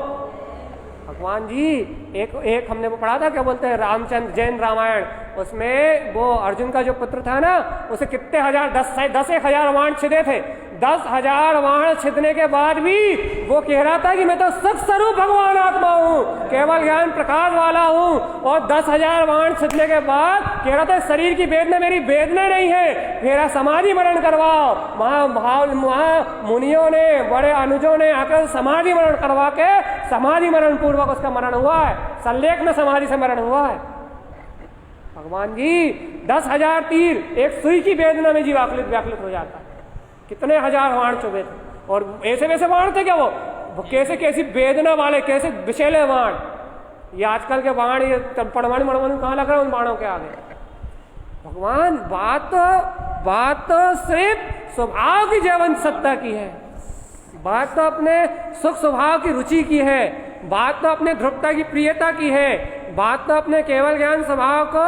भगवान जी एक हमने वो पढ़ा था, क्या बोलते हैं, रामचंद्र जैन रामायण, उसमें वो अर्जुन का जो पुत्र था ना, उसे कितने हजार 10,000 बाण छिदे थे। 10,000 बाण छिदने के बाद भी वो कह रहा था कि मैं तो सुख स्वरूप भगवान आत्मा हूँ, केवल ज्ञान प्रकाश वाला हूँ। और 10,000 बाण छिदने के बाद कह रहा था शरीर की वेदना मेरी वेदना नहीं है, मेरा समाधि मरण करवाओ। वहाँ मुनियों ने, बड़े अनुजों ने आकर समाधि मरण करवा के समाधि मरण पूर्वक उसका मरण हुआ है, सल्लेख में समाधि से मरण हुआ है। भगवान जी 10,000 तीर एक सुई की वेदना में जीव व्याकुलित हो जाता है। कितने हजार बाण चुभे थे, और ऐसे वैसे बाण थे क्या? वो कैसी वेदना वाले, कैसे विषैले बाण। ये आजकल के बाण, ये परमाणु कहाँ लग रहा है उन बाणों के आगे? भगवान बात तो सिर्फ स्वभाव की जीवन सत्ता की है, बात तो अपने सुख स्वभाव की रुचि की है, बात तो अपने ध्रुवता की प्रियता की है, बात तो अपने केवल ज्ञान स्वभाव को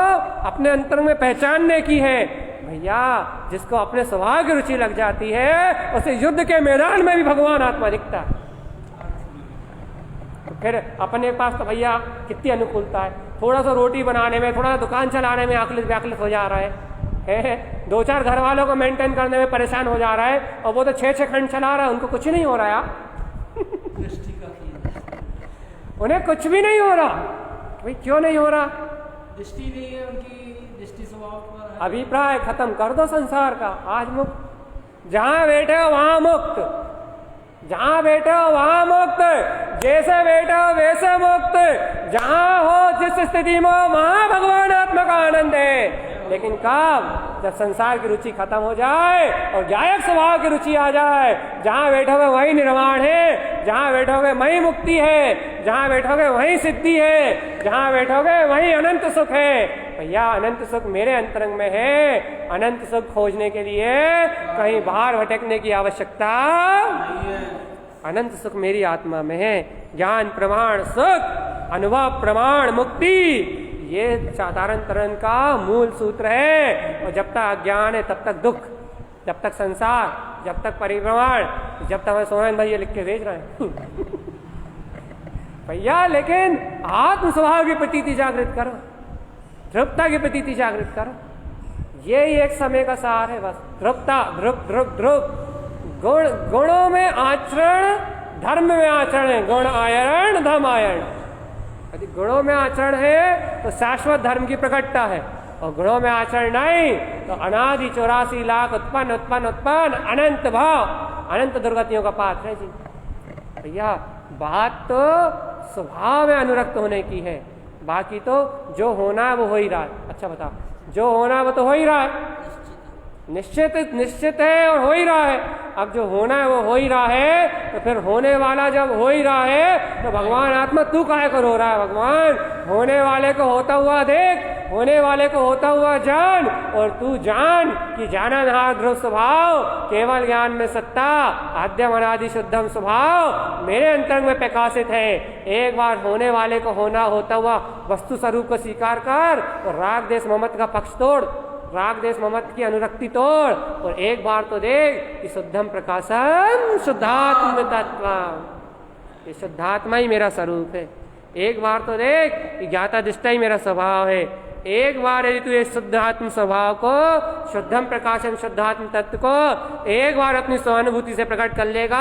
अपने अंतर में पहचानने की है। भैया जिसको अपने स्वभाव की रुचि लग जाती है उसे युद्ध के मैदान में भी भगवान आत्मा दिखता है। तो फिर अपने पास तो भैया कितनी अनुकूलता है, थोड़ा सा रोटी बनाने में, थोड़ा सा दुकान चलाने में व्याकुलित हो जा रहा है, 2-4 घर वालों को मेंटेन करने में परेशान हो जा रहा है, और वो तो 6-6 खंड चला रहा है, उनको कुछ नहीं हो रहा है। उन्हें कुछ भी नहीं हो रहा। भाई क्यों नहीं हो रहा? दृष्टि नहीं है उनकी, दृष्टि स्वभाव पर। अभिप्राय खत्म कर दो संसार का। आज मुक्त, जहां बैठे हो वहां मुक्त, जहां बैठे हो वहां मुक्त, जैसे बैठे हो वैसे मुक्त, जहां हो जिस स्थिति में हो वहां भगवान आत्मा का आनंद है। लेकिन कब? जब संसार की रुचि खत्म हो जाए और गायक स्वभाव की रुचि आ जाए। जहां बैठोगे वही निर्वाण है, जहां बैठोगे वही मुक्ति है, जहां बैठोगे वही सिद्धि है, जहां बैठोगे वही अनंत सुख है। भैया अनंत सुख मेरे अंतरंग में है। अनंत सुख खोजने के लिए कहीं बाहर भटकने की आवश्यकता नहीं है। अनंत सुख मेरी आत्मा में है। ज्ञान प्रमाण सुख, अनुभव प्रमाण मुक्ति, ये साधारण तरन का मूल सूत्र है। और जब तक अज्ञान है तब तक दुख, जब तक संसार, जब तक परिभ्रमण, जब तक मैं सोहन भाई ये लिख के भेज रहे हैं भैया। लेकिन आत्म स्वभाव की प्रतीति जागृत करो, ध्रुवता की प्रतीति जागृत करो। यही एक समय का सार है बस। ध्रुवता, ध्रुव ध्रुव ध्रुव, गुणों में आचरण, धर्म में आचरण है। गुण आयरण, धर्म आयरण। यदि गुणों में आचरण है तो शाश्वत धर्म की प्रकटता है, और गुणों में आचरण नहीं तो अनादि 84 लाख उत्पन्न उत्पन्न उत्पन्न अनंत भाव, अनंत दुर्गतियों का पात्र है जी। भैया बात तो स्वभाव में अनुरक्त होने की है, बाकी तो जो होना है वो हो ही रहा है। अच्छा बताओ, जो होना है वो तो हो ही रहा है, निश्चित है और हो ही रहा है। अब जो होना है वो हो ही रहा है, तो फिर होने वाला जब हो ही रहा है तो भगवान आत्मा तू काहे को रो रहा है? भगवान होने वाले को होता हुआ देख, होने वाले को होता हुआ जान, और तू जान कि जाननहार ध्रुव स्वभाव, केवल ज्ञान में सत्ता, आद्यम अनादि शुद्धम स्वभाव मेरे अंतरंग में प्रकाशित है। एक बार होने वाले को होना होता हुआ वस्तु स्वरूप को स्वीकार कर, और राग देश ममत का पक्ष तोड़, राग देश ममत की अनुरक्ति तोड़, और एक बार तो देख कि शुद्धम प्रकाशम शुद्धात्म तत्व, ये शुद्धात्मा ही मेरा स्वरूप है। एक बार तो देख कि ज्ञाता दृष्टा ही मेरा स्वभाव है। एक बार यदि तू ये शुद्धात्म स्वभाव को, शुद्धम प्रकाशम शुद्धात्म तत्व को एक बार अपनी सहानुभूति से प्रकट कर लेगा,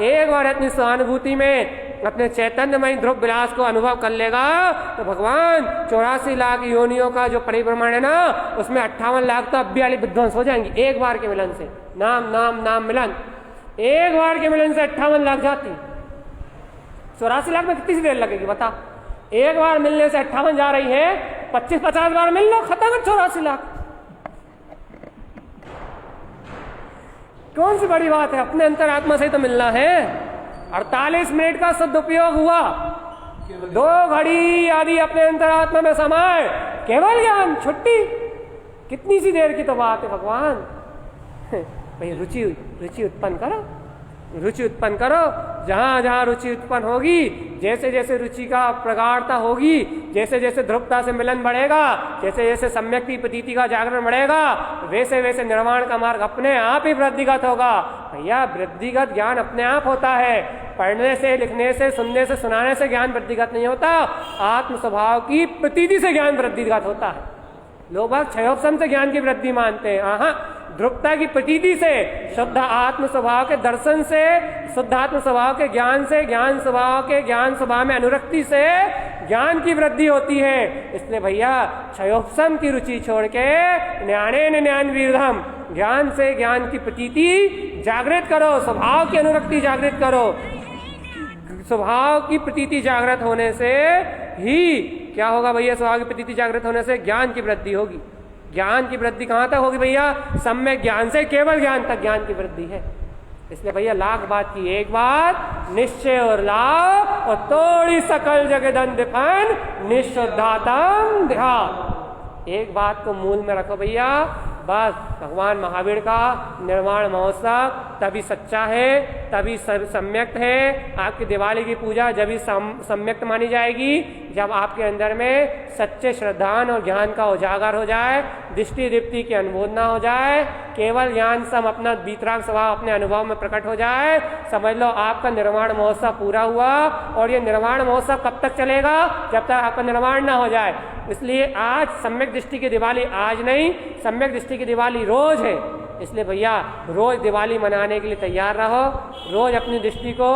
एक बार अपनी सहानुभूति में अपने चैतन्यमय ध्रुव विलास को अनुभव कर लेगा, तो भगवान 84 लाख योनियों का जो परिभ्रमण है ना, उसमें 58 लाख तो अभी वाली विध्वंस हो जाएंगी एक बार के मिलन से। नाम नाम नाम मिलन, एक बार के मिलन से 58 लाख जाती। 84 लाख में कितनी सी देर लगेगी बता? एक बार मिलने से 58 जा रही है, 25-50 बार मिल लो, खत्म है 84 लाख। कौन सी बड़ी बात है? अपने अंतरात्मा से तो मिलना है। 48 मिनट का सदुपयोग हुआ, 2 घड़ी आदि अपने अंतरात्मा में समाये, केवल ज्ञान, छुट्टी। कितनी सी देर की तो बात है भगवान। भाई रुचि उत्पन्न करो, रुचि उत्पन्न करो। जहां जहां रुचि उत्पन्न होगी, जैसे जैसे रुचि का प्रगाढ़ता होगी, जैसे जैसे ध्रुवता से मिलन बढ़ेगा, जैसे जैसे सम्यक की प्रतीति का जागरण बढ़ेगा, वैसे वैसे निर्वाण का मार्ग अपने आप ही वृद्धिगत होगा। भैया वृद्धिगत ज्ञान अपने आप होता है, पढ़ने से, लिखने से, सुनने से, सुनाने से ज्ञान वृद्धिगत नहीं होता। आत्म स्वभाव की प्रतीति से ज्ञान वृद्धिगत होता है। लोग बाग क्षयोपशम से ज्ञान की वृद्धि मानते हैं। हाँ, ध्रुवता की प्रतीति से, शुद्ध आत्म स्वभाव के दर्शन से, शुद्ध आत्म स्वभाव के ज्ञान से, ज्ञान स्वभाव के ज्ञान स्वभाव में अनुरक्ति से ज्ञान की वृद्धि होती है। इसलिए भैया क्षयोपशम की रुचि छोड़ के ज्ञाने ज्ञान वीरधम, ज्ञान से ज्ञान की प्रतीति जागृत करो, स्वभाव की अनुरक्ति जागृत करो। स्वभाव की प्रतीति जागृत होने से ही क्या होगा भैया? स्वभाव की प्रतीति जागृत होने से ज्ञान की वृद्धि होगी। ज्ञान की वृद्धि कहाँ तक होगी भैया? सम्यक ज्ञान से केवल ज्ञान तक ज्ञान की वृद्धि है। इसलिए भैया लाख बात की एक बात, निश्चय और लाभ, और तोड़ी सकल जगदंदिपन निशुद्धातम ध्यान। एक बात को मूल में रखो भैया, बस भगवान महावीर का निर्वाण महोत्सव तभी सच्चा है, तभी सम्यक्त है। आपकी दिवाली की पूजा जब भी सम्यक्त मानी जाएगी जब आपके अंदर में सच्चे श्रद्धान और ज्ञान का उजागर हो जाए, दृष्टि दीप्ति की अनुमोदना हो जाए, केवल ज्ञान सम अपना वीतराग स्वभाव अपने अनुभव में प्रकट हो जाए, समझ लो आपका निर्वाण महोत्सव पूरा हुआ। और ये निर्वाण महोत्सव कब तक चलेगा? जब तक आपका निर्वाण ना हो जाए। इसलिए आज सम्यक दृष्टि की दिवाली आज नहीं, सम्यक दृष्टि की दिवाली रोज है। इसलिए भैया रोज दिवाली मनाने के लिए तैयार रहो, रोज अपनी दृष्टि को,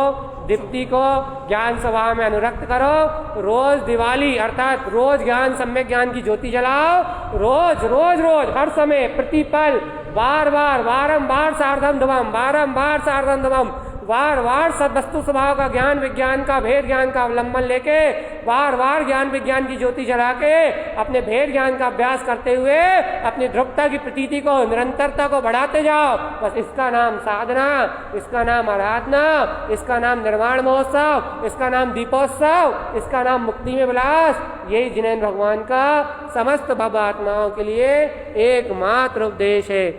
दीप्ति को ज्ञान स्वभाव में अनुरक्त करो। रोज दिवाली अर्थात रोज ज्ञान, सम्यक ज्ञान की ज्योति जलाओ। रोज रोज रोज हर समय प्रतिपल बार बार बारंबार सार्धम ध्रुवम, बारंबार सार्धम ध्रुवम, बार बार सद्वस्तु स्वभाव का ज्ञान, विज्ञान का, भेद ज्ञान का अवलंबन लेके बार बार ज्ञान विज्ञान की ज्योति जला के अपने भेद ज्ञान का अभ्यास करते हुए अपनी ध्रुवता की प्रतीति को, निरंतरता को बढ़ाते जाओ। बस इसका नाम साधना, इसका नाम आराधना, इसका नाम निर्वाण महोत्सव, इसका नाम दीपोत्सव, इसका नाम मुक्ति में विलास। यही जिनेन्द्र भगवान का समस्त भव आत्माओं के लिए एकमात्र उपदेश है।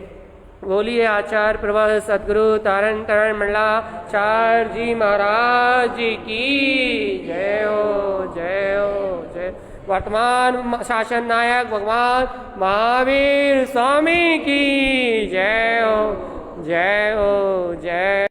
बोलिए आचार्य प्रभु सदगुरु तारण तरण मंडलाचार्य जी महाराज जी की जय हो, जय हो, जय। वर्तमान शासन नायक भगवान महावीर स्वामी की जय हो, जय हो, जय।